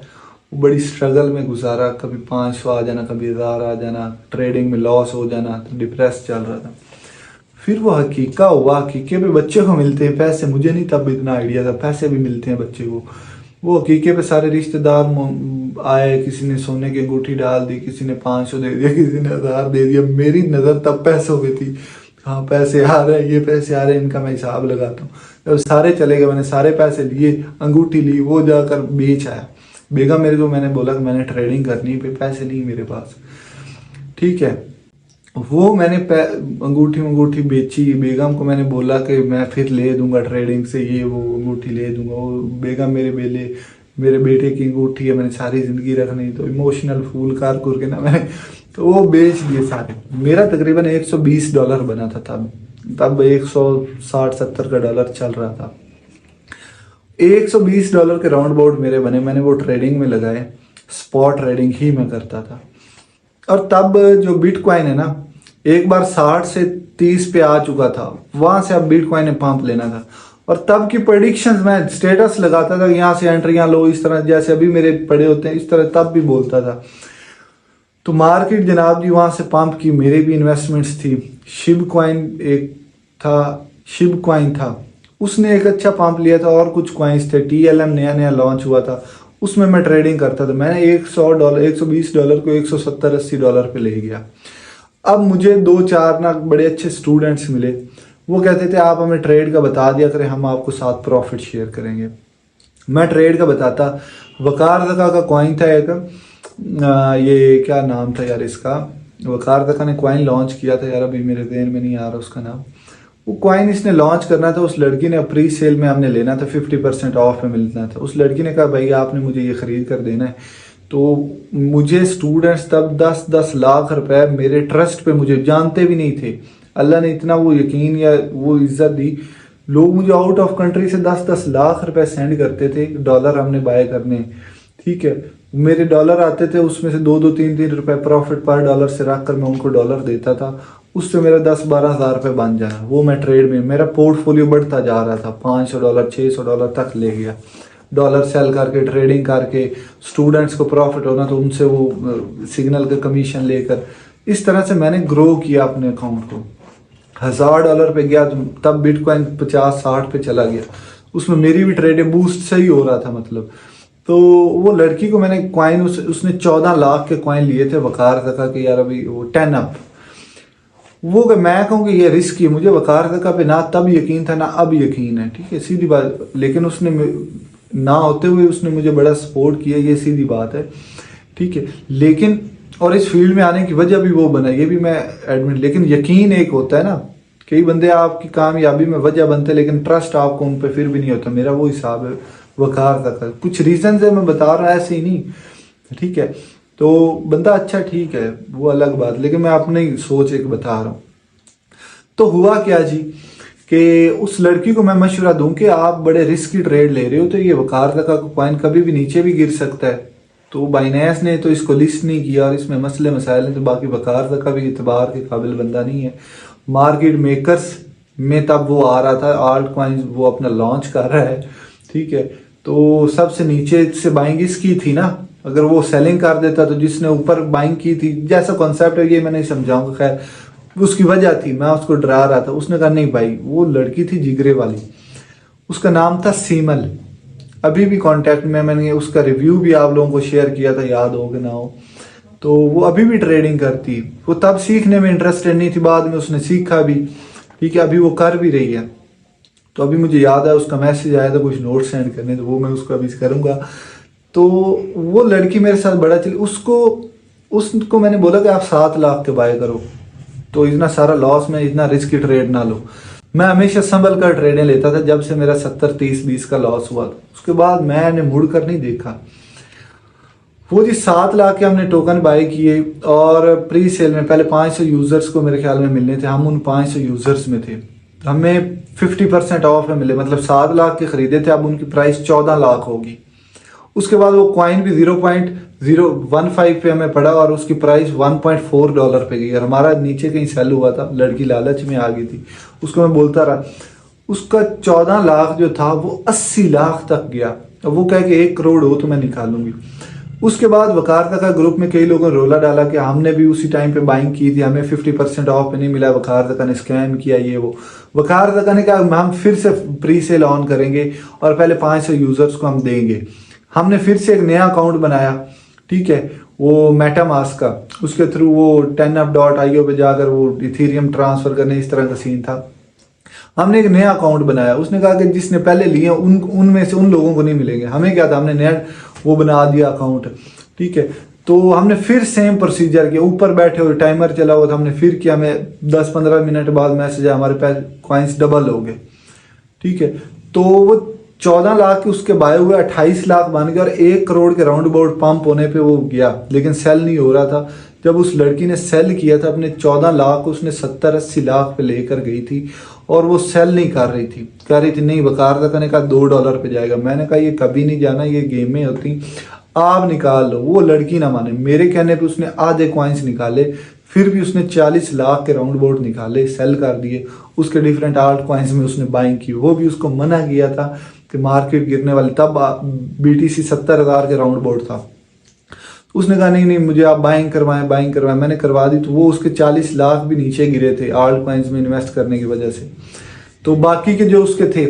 वो बड़ी स्ट्रगल में गुजारा, कभी 500 आ जाना, कभी 1000 आ जाना, ट्रेडिंग में लॉस हो जाना, तो डिप्रेस चल रहा था। फिर वो हकीका हुआ, हकीके पे बच्चे को मिलते हैं पैसे, मुझे नहीं तब इतना आइडिया था, पैसे भी मिलते हैं बच्चे को। वो हकीके पे सारे रिश्तेदार आए, किसी ने सोने की अंगूठी डाल दी, किसी ने 500 दे दिया, किसी ने 1000 दे दिया। मेरी नज़र तब पैसों पे थी, हाँ पैसे आ रहे हैं, ये पैसे आ रहे हैं, इनका मैं हिसाब लगाता हूँ। जब सारे चले गए, मैंने सारे पैसे लिए, अंगूठी ली, वो जाकर बेच आया। बेगम मेरे को, मैंने बोला कि मैंने ट्रेडिंग करनी पे पैसे नहीं मेरे पास, ठीक है, वो मैंने अंगूठी बेची। बेगम को मैंने बोला कि मैं फिर ले दूंगा ट्रेडिंग से, ये वो अंगूठी ले दूंगा। वो बेगम मेरे बेटे की अंगूठी है, मैंने सारी ज़िंदगी रखनी, तो इमोशनल फूल कर के ना मैंने तो वो बेच दिए सारे। मेरा तकरीबन $120 बना था तब 160-170 का डॉलर चल रहा था। $120 के राउंड अबाउट मेरे बने, मैंने वो ट्रेडिंग में लगाए, स्पॉट ट्रेडिंग ही मैं करता था। और तब जो बिटकॉइन है ना, एक बार 60 से 30 पे आ चुका था, वहां से अब बिटकॉइन ने पंप लेना था। और तब की प्रेडिक्शंस मैं स्टेटस लगाता था, यहाँ से एंट्रियां लो, इस तरह जैसे अभी मेरे पड़े होते हैं इस तरह तब भी बोलता था। तो मार्केट जनाब जी वहाँ से पंप की, मेरे भी इन्वेस्टमेंट्स थी। शिब कॉइन एक था, शिब कॉइन था, उसने एक अच्छा पंप लिया था और कुछ कॉइन्स थे। TLM नया नया लॉन्च हुआ था, उसमें मैं ट्रेडिंग करता था। मैंने $100 $120 को $170-80 पे ले गया। अब मुझे 2-4 ना बड़े अच्छे स्टूडेंट्स मिले, वो कहते थे आप हमें ट्रेड का बता दिया करें, हम आपको साथ प्रॉफिट शेयर करेंगे। मैं ट्रेड का बताता। वकार दका का कॉइन था एक, ये क्या नाम था यार इसका, वकार दका ने कॉइन लॉन्च किया था यार, अभी मेरे ध्यान में नहीं आ रहा उसका नाम। वो कॉइन इसने लॉन्च करना था, उस लड़की ने प्री सेल में हमने लेना था, 50% ऑफ में मिलना था। उस लड़की ने कहा भाई आपने मुझे ये खरीद कर देना है। तो मुझे स्टूडेंट्स तब 10-10 लाख रुपए मेरे ट्रस्ट पे, मुझे जानते भी नहीं थे, अल्लाह ने इतना वो यकीन या वो इज्जत दी। लोग मुझे आउट ऑफ कंट्री से 10-10 लाख रुपए सेंड करते थे, डॉलर हमने बाय करने, ठीक है। मेरे डॉलर आते थे, उसमें से 2-2 3-3 रुपए प्रॉफिट पर डॉलर से रख कर मैं उनको डॉलर देता था, उससे मेरा 10-12 हज़ार रुपये बन जाना। वो मैं ट्रेड में, मेरा पोर्टफोलियो बढ़ता जा रहा था, $500 $600 तक ले गया। डॉलर सेल करके, ट्रेडिंग करके, स्टूडेंट्स को प्रॉफिट होना तो उनसे वो सिग्नल का कमीशन लेकर, इस तरह से मैंने ग्रो किया अपने अकाउंट को। $1000 पे गया, तब बिटकॉइन 50-60 पे चला गया, उसमें मेरी भी ट्रेडिंग बूस्ट सही हो रहा था मतलब। तो वो लड़की को मैंने कॉइन, उसने 14 लाख के कॉइन लिए थे वकार दका के यार, अभी वो 10 अप। वो मैं कहूँ कि ये रिस्क है, मुझे वकार दका पे ना तब यकीन था ना अब यकीन है, ठीक है, सीधी बात। लेकिन उसने ना होते हुए उसने मुझे बड़ा सपोर्ट किया, ये सीधी बात है, ठीक है। लेकिन और इस फील्ड में आने की वजह भी वो बना, ये भी मैं एडमिट। लेकिन यकीन एक होता है ना, कई बंदे आपकी कामयाबी में वजह बनते, लेकिन ट्रस्ट आपको उन पर फिर भी नहीं होता। मेरा वो हिसाब है वकार दका, कुछ रीजन है मैं बता रहा, ऐसे ही नहीं, ठीक है। तो बंदा अच्छा, ठीक है, वो अलग बात, लेकिन मैं अपनी सोच एक बता रहा हूँ। तो हुआ क्या जी कि उस लड़की को मैं मशवरा दूं कि आप बड़े रिस्की ट्रेड ले रहे हो, तो ये वकार दका का कॉइन कभी भी नीचे भी गिर सकता है। तो बाइनेंस ने तो इसको लिस्ट नहीं किया और इसमें मसले मसाइल हैं, तो बाकी वकार दका भी इतबार के काबिल बंदा नहीं है। मार्केट मेकर्स में तब वो आ रहा था, आल्ट कॉइन्स वो अपना लॉन्च कर रहा है, ठीक है। तो सबसे नीचे से बाइंग इसकी थी ना, अगर वो सेलिंग कर देता तो जिसने ऊपर बाइंग की थी, जैसा कॉन्सेप्ट है ये मैं नहीं समझाऊंगा, खैर उसकी वजह थी, मैं उसको डरा रहा था। उसने कहा नहीं भाई, वो लड़की थी जिगरे वाली, उसका नाम था सीमल, अभी भी कांटेक्ट में, मैंने उसका रिव्यू भी आप लोगों को शेयर किया था, याद हो कि ना हो। तो वो अभी भी ट्रेडिंग करती, वो तब सीखने में इंटरेस्टेड नहीं थी, बाद में उसने सीखा भी, ठीक है, अभी वो कर भी रही है। तो अभी मुझे याद है उसका मैसेज आया था कुछ नोट सेंड करने, तो वो मैं उसको अभी करूँगा। तो वो लड़की मेरे साथ बड़ा चली, उसको मैंने बोला कि आप 7 लाख के बाय करो, तो इतना सारा लॉस में, इतना रिस्की ट्रेड ना लो। मैं हमेशा संभल कर ट्रेडें लेता था, जब से मेरा 70-30-20 का लॉस हुआ था उसके बाद मैंने मुड़ कर नहीं देखा। वो जी 7 लाख के हमने टोकन बाय किए और प्री सेल में पहले 500 यूजर्स को मेरे ख्याल में मिलने थे, हम उन 500 यूजर्स में थे, हमें 50% ऑफ में मिले, मतलब 7 लाख के खरीदे थे, अब उनकी प्राइस 14 लाख होगी। उसके बाद वो कॉइन भी 0.015 पे हमें पड़ा और उसकी प्राइस $1.4 पे गई और हमारा नीचे कहीं सेल हुआ था, लड़की लालच में आ गई थी, उसको मैं बोलता रहा। उसका 14 लाख जो था वो 80 लाख तक गया। अब वो कहे कि 1 करोड़ हो तो मैं निकालूंगी। उसके बाद वकार दका ग्रुप में कई लोगों ने रोला डाला कि हमने भी उसी टाइम पे बाइंग की थी, हमें 50% ऑफ पे नहीं मिला, वकार दका ने स्कैम किया, ये वो। वकार दका ने कहा हम फिर से प्री सेल ऑन करेंगे और पहले 500 यूजर्स को हम देंगे। हमने फिर से एक नया अकाउंट बनाया, ठीक है, वो मेटामास्क का, उसके थ्रू वो 10up.io पे जाकर वो इथेरियम ट्रांसफर करने, इस तरह का सीन था। हमने एक नया अकाउंट बनाया, उसने कहा कि जिसने पहले लिए उनमें से उन लोगों को नहीं मिलेंगे। हमें क्या था, हमने नया वो बना दिया अकाउंट, ठीक है। तो हमने फिर सेम प्रोसीजर किया, ऊपर बैठे हुए टाइमर चला हुआ था, हमने फिर किया, हमें 10-15 मिनट बाद मैसेज आया हमारे पास कॉइन्स डबल हो गए, ठीक है। तो वो 14 लाख के उसके बाय हुए 28 लाख बन गए और 1 करोड़ के राउंड अबाउट पंप होने पे वो गया, लेकिन सेल नहीं हो रहा था। जब उस लड़की ने सेल किया था अपने 14 लाख, उसने 70-80 लाख पे लेकर गई थी और वो सेल नहीं कर रही थी, कह रही थी नहीं, वकार दका ने कहा $2 पे जाएगा। मैंने कहा ये कभी नहीं जाना, ये गेमें होती, आप निकाल लो। वो लड़की ना माने, मेरे कहने पे उसने आधे कॉइन्स निकाले, फिर भी उसने 40 लाख के राउंड अबाउट निकाले, सेल कर दिए। उसके डिफरेंट आल्ट कॉइन्स में उसने बाइंग की। वो भी उसको मना किया था कि मार्केट गिरने वाली, तब BTC 70,000 के राउंड अबाउट था। उसने कहा नहीं नहीं मुझे आप बाइंग करवाएं। मैंने करवा दी, तो वो उसके 40 लाख भी नीचे गिरे थे आल्ट कॉइन्स में इन्वेस्ट करने की वजह से। तो बाकी के जो उसके थे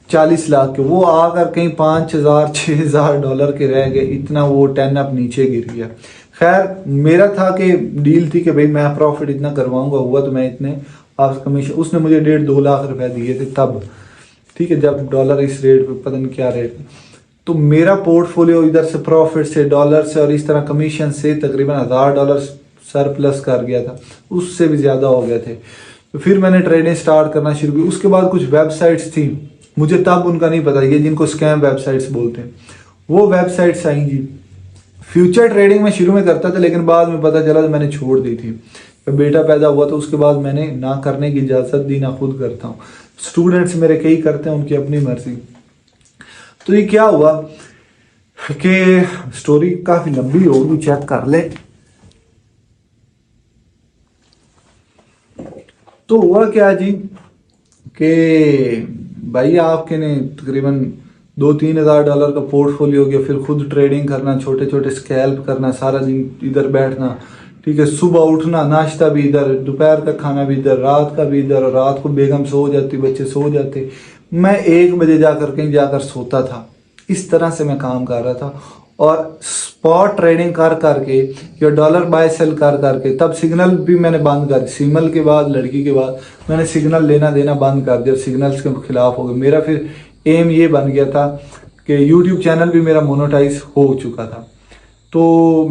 40 लाख के, वो आकर कहीं 5,000 6,000 डॉलर के रह गए। इतना वो 10 अप नीचे गिर गया। खैर मेरा था कि डील थी कि भाई मैं प्रॉफिट इतना करवाऊंगा, हुआ तो मैं इतने आप कमीशन। उसने मुझे 1.5-2 लाख रुपए दिए थे तब, ठीक है, जब डॉलर इस रेट पे, पता नहीं क्या रेट। तो मेरा पोर्टफोलियो इधर से प्रॉफिट से, डॉलर से और इस तरह कमीशन से तकरीबन $1,000 सरप्लस कर गया था, उससे भी ज़्यादा हो गए थे। तो फिर मैंने ट्रेडिंग स्टार्ट करना शुरू की। उसके बाद कुछ वेबसाइट्स थी, मुझे तब उनका नहीं पता, ये जिनको स्कैम वेबसाइट्स बोलते हैं, वो वेबसाइट्स आई जी। फ्यूचर ट्रेडिंग में शुरू में करता था, लेकिन बाद में पता चला तो मैंने छोड़ दी थी। जब बेटा पैदा हुआ तो उसके बाद मैंने ना करने की इजाज़त दी, ना खुद करता हूँ। स्टूडेंट्स मेरे कई करते हैं, उनकी अपनी मर्जी। तो ये क्या हुआ कि स्टोरी काफ़ी लंबी होगी, चेक कर ले। तो हुआ क्या जी कि भाई आपके ने तकरीबन 2-3 हज़ार डॉलर का पोर्टफोलियो हो गया। फिर खुद ट्रेडिंग करना, छोटे छोटे स्कैल्प करना, सारा दिन इधर बैठना, ठीक है, सुबह उठना, नाश्ता भी इधर, दोपहर का खाना भी इधर, रात का भी इधर, और रात को बेगम सो जाती, बच्चे सो जाते, मैं 1 बजे जाकर कहीं जाकर सोता था। इस तरह से मैं काम कर रहा था। और स्पॉट ट्रेडिंग कर करके या डॉलर बाय सेल कर करके, तब सिग्नल भी मैंने बंद कर, सिग्नल के बाद, लड़की के बाद मैंने सिग्नल लेना देना बंद कर दिया, सिग्नल्स के खिलाफ हो गए। मेरा फिर एम ये बन गया था कि यूट्यूब चैनल भी मेरा मोनेटाइज हो चुका था। तो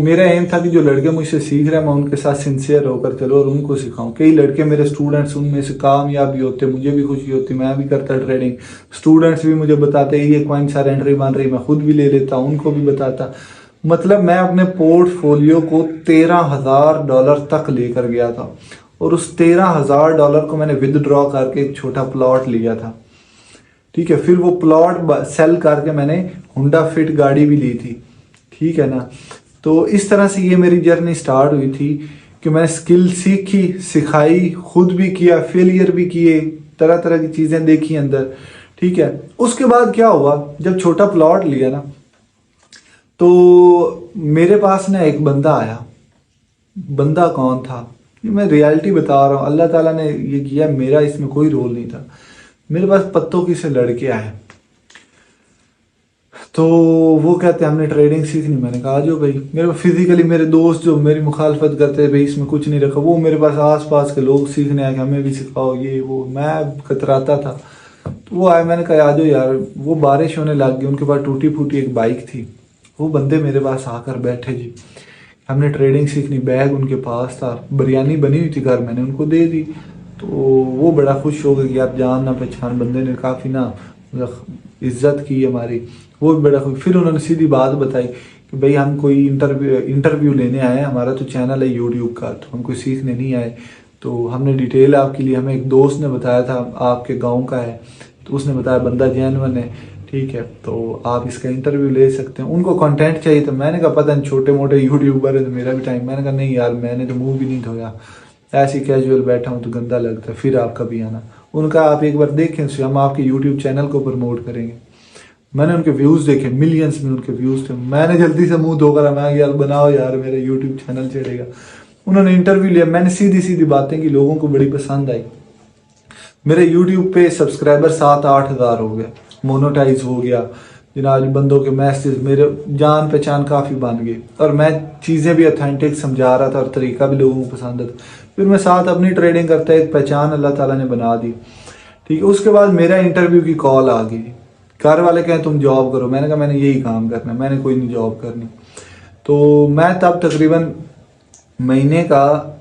मेरा एम था कि जो लड़के मुझसे सीख रहे हैं मैं उनके साथ सिंसियर होकर चलो और उनको सिखाऊं। कई लड़के मेरे स्टूडेंट्स उनमें से कामयाब भी होते, मुझे भी खुशी होती, मैं भी करता ट्रेडिंग। स्टूडेंट्स भी मुझे बताते ये कॉइन सारे एंट्री बन रही, मैं खुद भी ले लेता, उनको भी बताता। मतलब मैं अपने पोर्टफोलियो को $13,000 तक लेकर गया था, और उस $13,000 को मैंने विदड्रॉ करके एक छोटा प्लॉट लिया था, ठीक है। फिर वो प्लॉट सेल करके मैंने हुंडा फिट गाड़ी भी ली थी, ठीक है ना। तो इस तरह से ये मेरी जर्नी स्टार्ट हुई थी कि मैंने स्किल सीखी, सिखाई, खुद भी किया, फेलियर भी किए, तरह तरह की चीज़ें देखी अंदर, ठीक है। उसके बाद क्या हुआ, जब छोटा प्लॉट लिया ना, तो मेरे पास ना एक बंदा आया। बंदा कौन था, ये मैं रियलिटी बता रहा हूँ, अल्लाह ताला ने ये किया, मेरा इसमें कोई रोल नहीं था। मेरे पास पत्तों की से लड़के आए, तो वो कहते हैं हमने ट्रेडिंग सीखनी। मैंने कहा जो भाई, मेरे फिजिकली मेरे दोस्त जो मेरी मुखालफत करते हैं भाई इसमें कुछ नहीं रखा, वो मेरे पास आस पास के लोग सीखने आए कि हमें भी सिखाओ ये वो, मैं कतराता था। तो वो आए, मैंने कहा आ जाओ यार। वो बारिश होने लग गई, उनके पास टूटी फूटी एक बाइक थी। वो बंदे मेरे पास आकर बैठे जी, हमने ट्रेडिंग सीखनी। बैग उनके पास था, बिरयानी बनी हुई थी घर, मैंने उनको दे दी। तो वो बड़ा खुश हो गए कि आप जान ना पहचान बंदे ने काफ़ी ना इज्जत की हमारी, वो भी बड़ा खुश। फिर उन्होंने सीधी बात बताई कि भाई हम कोई इंटरव्यू लेने आए हैं, हमारा तो चैनल है यूट्यूब का, तो हम कोई सीखने नहीं आए। तो हमने डिटेल आपके लिए, हमें एक दोस्त ने बताया था आपके गाँव का है, तो उसने बताया बंदा जेन्युइन है, ठीक है, तो आप इसका इंटरव्यू ले सकते हैं। उनको कंटेंट चाहिए, तो मैंने कहा पता नहीं छोटे मोटे यूट्यूबर है तो मेरा भी टाइम। मैंने कहा नहीं यार, मैंने तो मुंह भी नहीं धोया, ऐसे कैजुअल बैठा हूँ तो गंदा लगता है, फिर आप कभी आना। उनका आप एक बार देखें, हम आपके यूट्यूब चैनल को प्रमोट करेंगे। मैंने उनके व्यूज़ देखे, मिलियंस में उनके व्यूज़ थे। मैंने जल्दी से मुंह धोकर मैं यार बनाओ यार, मेरा यूट्यूब चैनल चढ़ेगा। उन्होंने इंटरव्यू लिया, मैंने सीधी सीधी बातें की, लोगों को बड़ी पसंद आई। मेरे यूट्यूब पे सब्सक्राइबर 7-8 हज़ार हो गए, मोनेटाइज हो गया जनाब। बंदों के मैसेज, मेरे जान पहचान काफ़ी बन गई, और मैं चीज़ें भी ऑथेंटिक समझा रहा था और तरीका भी लोगों को पसंद था। फिर मैं साथ अपनी ट्रेडिंग करता, एक पहचान अल्लाह ताला ने बना दी, ठीक है। उसके बाद मेरा इंटरव्यू की कॉल आ गई, घर वाले कहें तुम जॉब करो। मैंने कहा मैंने यही काम करना, मैंने कोई नहीं जॉब करनी। तो मैं तब तकरीबन महीने का,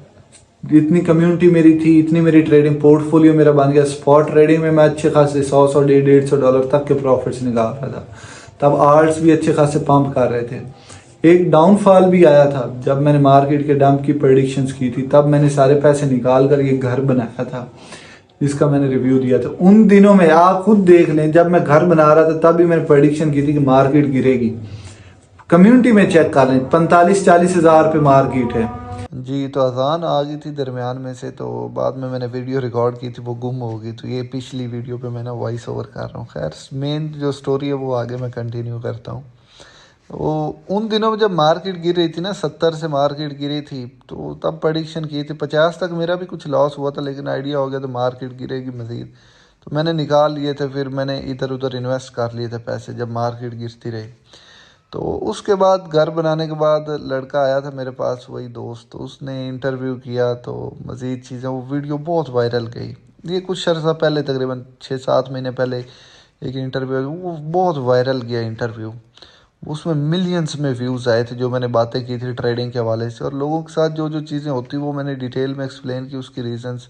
इतनी कम्युनिटी मेरी थी, इतनी मेरी ट्रेडिंग पोर्टफोलियो मेरा बन गया। स्पॉट ट्रेडिंग में मैं अच्छे खासे 100 150 डॉलर तक के प्रॉफिट्स निकाल रहा था। तब आर्ट्स भी अच्छे खासे पंप कर रहे थे। एक डाउनफॉल भी आया था जब मैंने मार्केट के डंप की प्रेडिक्शंस की थी, तब मैंने सारे पैसे निकाल कर ये घर बनाया था जिसका मैंने रिव्यू दिया था। उन दिनों में आप खुद देख लें, जब मैं घर बना रहा था तब भी मैंने प्रेडिक्शन की थी कि मार्केट गिरेगी, कम्युनिटी में चेक कर लें, 45-40 हज़ार पे मार्केट है। जी, तो अज़ान आ गई थी दरमियान में से, तो बाद में मैंने वीडियो रिकॉर्ड की थी, वो गुम हो गई, तो ये पिछली वीडियो पे मैं ना वॉइस ओवर कर रहा हूँ। खैर, मेन जो स्टोरी है वो आगे मैं कंटिन्यू करता हूँ। वो उन दिनों में जब मार्केट गिर रही थी ना, 70 से मार्केट गिरी थी, तो तब प्रेडिक्शन की थी 50 तक मेरा भी कुछ लॉस हुआ था, लेकिन आइडिया हो गया तो मार्केट गिरेगी मज़ीद, तो मैंने निकाल लिए थे। फिर मैंने इधर उधर इन्वेस्ट कर लिए थे पैसे जब मार्केट गिरती रही। तो उसके बाद घर बनाने के बाद लड़का आया था मेरे पास, वही दोस्त, तो उसने इंटरव्यू किया, तो मज़ीद चीज़ें, वो वीडियो बहुत वायरल गई। ये कुछ अर्सा पहले, तकरीबन 6-7 महीने पहले एक इंटरव्यू, वो बहुत वायरल गया इंटरव्यू। उसमें मिलियंस में व्यूज़ आए थे, जो मैंने बातें की थी ट्रेडिंग के हवाले से, और लोगों के साथ जो जो चीज़ें होती वो मैंने डिटेल में एक्सप्लेन की, उसकी रीजंस।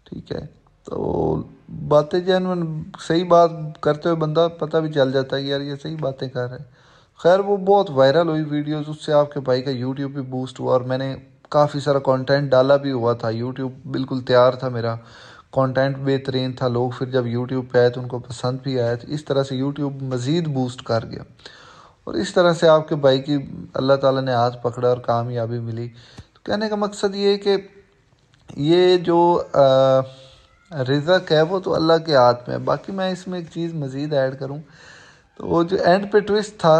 ठीक है, तो बातें जेन्युइन सही बात करते हुए बंदा पता भी चल जाता है कि यार ये सही बातें कर रहे हैं। खैर, वो बहुत वायरल हुई वीडियोस, उससे आपके भाई का यूट्यूब भी बूस्ट हुआ, और मैंने काफ़ी सारा कंटेंट डाला भी हुआ था। यूट्यूब बिल्कुल तैयार था मेरा, कंटेंट बेहतरीन था। लोग फिर जब यूट्यूब पे आए तो उनको पसंद भी आया, तो इस तरह से यूट्यूब मज़ीद बूस्ट कर गया, और इस तरह से आपके भाई की अल्लाह ताला ने हाथ पकड़ा और कामयाबी मिली। तो कहने का मकसद ये है कि ये जो रिज़्क है वो तो अल्लाह के हाथ में है। बाकी मैं इसमें एक चीज़ मज़ीद ऐड करूँ, तो वो जो एंड पे ट्विस्ट था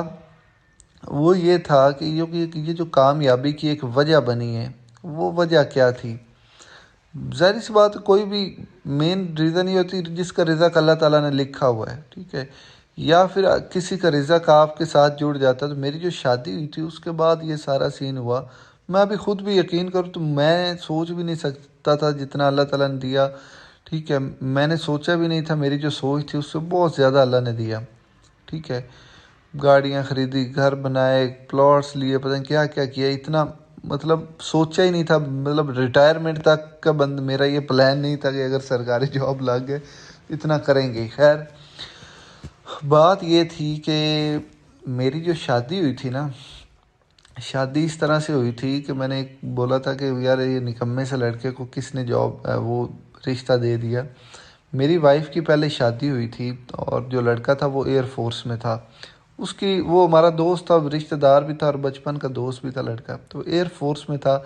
वो ये था कि ये जो कामयाबी की एक वजह बनी है, वो वजह क्या थी। ज़ाहिर सी बात है, कोई भी मेन रीज़न ये होती है जिसका रिज़्क अल्लाह ताला ने लिखा हुआ है, ठीक है, या फिर किसी का रिज़्क आपके साथ जुड़ जाता है। तो मेरी जो शादी हुई थी उसके बाद ये सारा सीन हुआ। मैं अभी खुद भी यकीन करूँ तो मैं सोच भी नहीं सकता था जितना अल्लाह ताला ने दिया। ठीक है, मैंने सोचा भी नहीं था, मेरी जो सोच थी उससे बहुत ज़्यादा अल्लाह ने दिया। ठीक है, गाड़ियाँ खरीदी, घर बनाए, प्लॉट्स लिए, पता नहीं क्या क्या किया, इतना मतलब सोचा ही नहीं था। मतलब रिटायरमेंट तक का बंद मेरा ये प्लान नहीं था कि अगर सरकारी जॉब लग गए इतना करेंगे। खैर, बात ये थी कि मेरी जो शादी हुई थी ना, शादी इस तरह से हुई थी कि मैंने बोला था कि यार ये निकम्मे से लड़के को किसने जॉब वो रिश्ता दे दिया। मेरी वाइफ की पहले शादी हुई थी, और जो लड़का था वो एयरफोर्स में था। उसकी, वो हमारा दोस्त था, रिश्तेदार भी था और बचपन का दोस्त भी था लड़का, तो एयरफोर्स में था।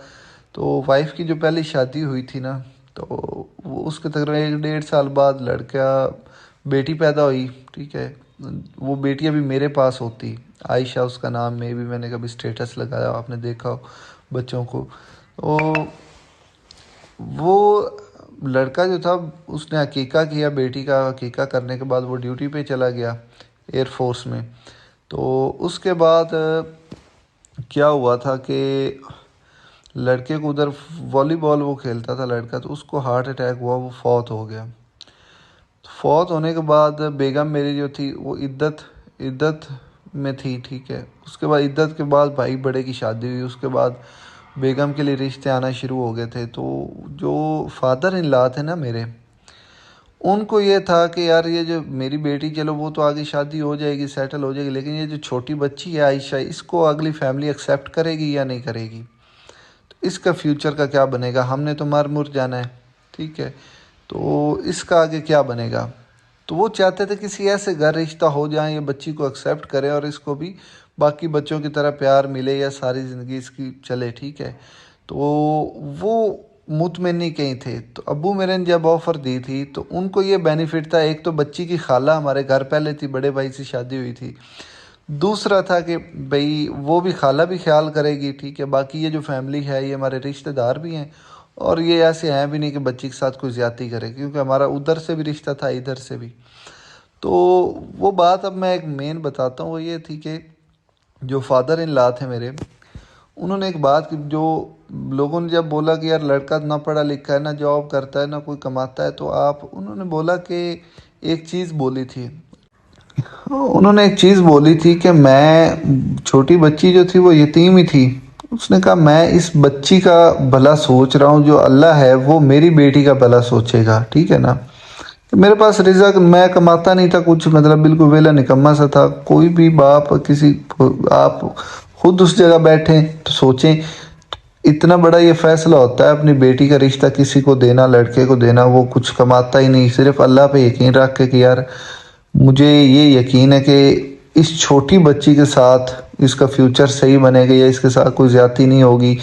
तो वाइफ की जो पहली शादी हुई थी ना, तो वो उसके तकरीबन 1-1.5 साल बाद लड़का बेटी पैदा हुई। ठीक है, वो बेटी अभी मेरे पास होती, आयशा उसका नाम, में भी मैंने कभी स्टेटस लगाया, आपने देखा हो बच्चों को। तो वो लड़का जो था उसने अकीका किया, बेटी का अकीका करने के बाद वो ड्यूटी पे चला गया एयरफोर्स में। तो उसके बाद क्या हुआ था कि लड़के को उधर वॉलीबॉल वो खेलता था लड़का, तो उसको हार्ट अटैक हुआ, वो फौत हो गया। तो फौत होने के बाद बेगम मेरी जो थी वो इद्दत इद्दत में थी। ठीक है, उसके बाद इद्दत के बाद भाई बड़े की शादी हुई, उसके बाद बेगम के लिए रिश्ते आना शुरू हो गए थे। तो जो फादर इन लॉ थे ना मेरे, उनको ये था कि यार ये जो मेरी बेटी, चलो वो तो आगे शादी हो जाएगी, सेटल हो जाएगी, लेकिन ये जो छोटी बच्ची है आयशा, इसको अगली फैमिली एक्सेप्ट करेगी या नहीं करेगी, तो इसका फ्यूचर का क्या बनेगा। हमने तो मर मुर जाना है, ठीक है, तो इसका आगे क्या बनेगा। तो वो चाहते थे किसी ऐसे घर रिश्ता हो जाए, ये बच्ची को एक्सेप्ट करे और इसको भी बाकी बच्चों की तरह प्यार मिले, या सारी ज़िंदगी इसकी चले। ठीक है, तो वो मुतमनी कहीं थे। तो अब्बू मेरे ने जब ऑफ़र दी थी तो उनको ये बेनिफिट था, एक तो बच्ची की खाला हमारे घर पहले थी, बड़े भाई से शादी हुई थी। दूसरा था कि भाई वो भी, खाला भी ख्याल करेगी। ठीक है, बाकी ये जो फैमिली है ये हमारे रिश्तेदार भी हैं, और ये ऐसे हैं भी नहीं कि बच्ची के साथ कोई ज़्यादती करे, क्योंकि हमारा उधर से भी रिश्ता था, इधर से भी। तो वो बात अब मैं एक मेन बताता हूँ, वो ये थी कि जो फादर इन लॉ थे मेरे, उन्होंने एक बात की, जो लोगों ने जब बोला कि यार लड़का ना पढ़ा लिखा है, ना जॉब करता है, ना कोई कमाता है, तो आप, उन्होंने बोला कि एक चीज़ बोली थी, उन्होंने एक चीज़ बोली थी कि मैं, छोटी बच्ची जो थी वो यतीम ही थी, उसने कहा मैं इस बच्ची का भला सोच रहा हूँ, जो अल्लाह है वो मेरी बेटी का भला सोचेगा। ठीक है ना, मेरे पास रिज़्क, मैं कमाता नहीं था कुछ, मतलब बिल्कुल वेला निकम्मा सा था। कोई भी बाप किसी, आप खुद उस जगह बैठें तो सोचें, इतना बड़ा ये फैसला होता है अपनी बेटी का रिश्ता किसी को देना, लड़के को देना, वो कुछ कमाता ही नहीं, सिर्फ अल्लाह पे यकीन रख के कि यार मुझे ये यकीन है कि इस छोटी बच्ची के साथ इसका फ्यूचर सही बनेगा या इसके साथ कोई ज़्यादती नहीं होगी,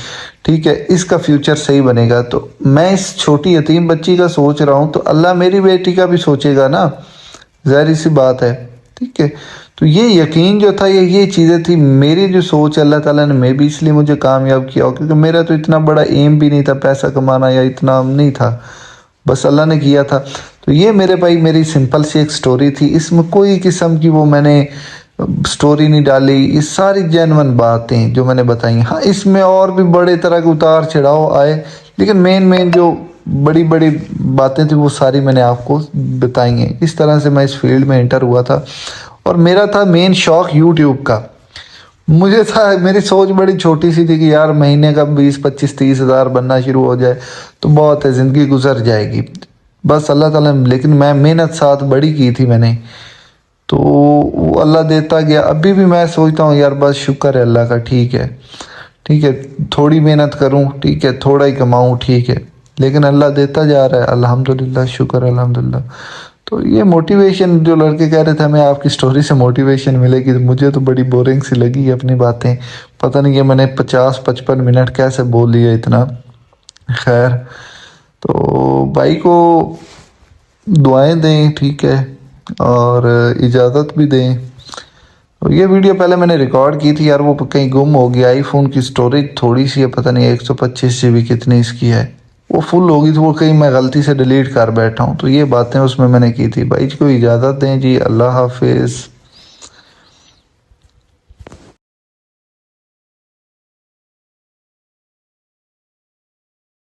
ठीक है, इसका फ्यूचर सही बनेगा। तो मैं इस छोटी यतीम बच्ची का सोच रहा हूँ तो अल्लाह मेरी बेटी का भी सोचेगा ना, ज़ाहिर सी बात है, ठीक है। तो ये यकीन जो था, ये चीज़ें थी, मेरी जो सोच अल्लाह ताला ने मे भी इसलिए मुझे कामयाब किया हो, क्योंकि मेरा तो इतना बड़ा एम भी नहीं था पैसा कमाना या इतना नहीं था, बस अल्लाह ने किया था। तो ये मेरे भाई मेरी सिंपल सी एक स्टोरी थी, इसमें कोई किस्म की वो मैंने स्टोरी नहीं डाली, ये सारी जेन्युइन बातें जो मैंने बताई। हाँ, इसमें और भी बड़े तरह के उतार चढ़ाव आए, लेकिन मेन जो बड़ी बड़ी बातें थी वो सारी मैंने आपको बताई हैं। इस तरह से मैं इस फील्ड में एंटर हुआ था और मेरा था मेन शौक यूट्यूब का। मुझे था, मेरी सोच बड़ी छोटी सी थी कि यार महीने का 20-25-30 हज़ार बनना शुरू हो जाए तो बहुत है, ज़िंदगी गुजर जाएगी, बस अल्लाह ताला। लेकिन मैं मेहनत साथ बड़ी की थी मैंने, तो वो अल्लाह देता गया। अभी भी मैं सोचता हूँ यार बस शुक्र है अल्लाह का, ठीक है, ठीक है, थोड़ी मेहनत करूँ, ठीक है, थोड़ा ही कमाऊँ, ठीक है, लेकिन अल्लाह देता जा रहा है, अल्हम्दुलिल्लाह, शुक्र अल्हम्दुलिल्लाह। तो ये मोटिवेशन जो लड़के कह रहे थे हमें आपकी स्टोरी से मोटिवेशन मिलेगी, तो मुझे तो बड़ी बोरिंग सी लगी अपनी बातें। पता नहीं कि मैंने 50-55 मिनट कैसे बोल लिया इतना। खैर, तो भाई को दुआएं दें, ठीक है, और इजाज़त भी दें। और ये वीडियो पहले मैंने रिकॉर्ड की थी यार, वो कहीं गुम हो गया। आईफोन की स्टोरेज थोड़ी सी है, पता नहीं 125 GB कितनी इसकी है, वो फुल होगी तो वो कहीं मैं गलती से डिलीट कर बैठा हूँ। तो ये बातें उसमें मैंने की थी। भाई जी को इजाज़त दें जी, अल्लाह हाफिज़।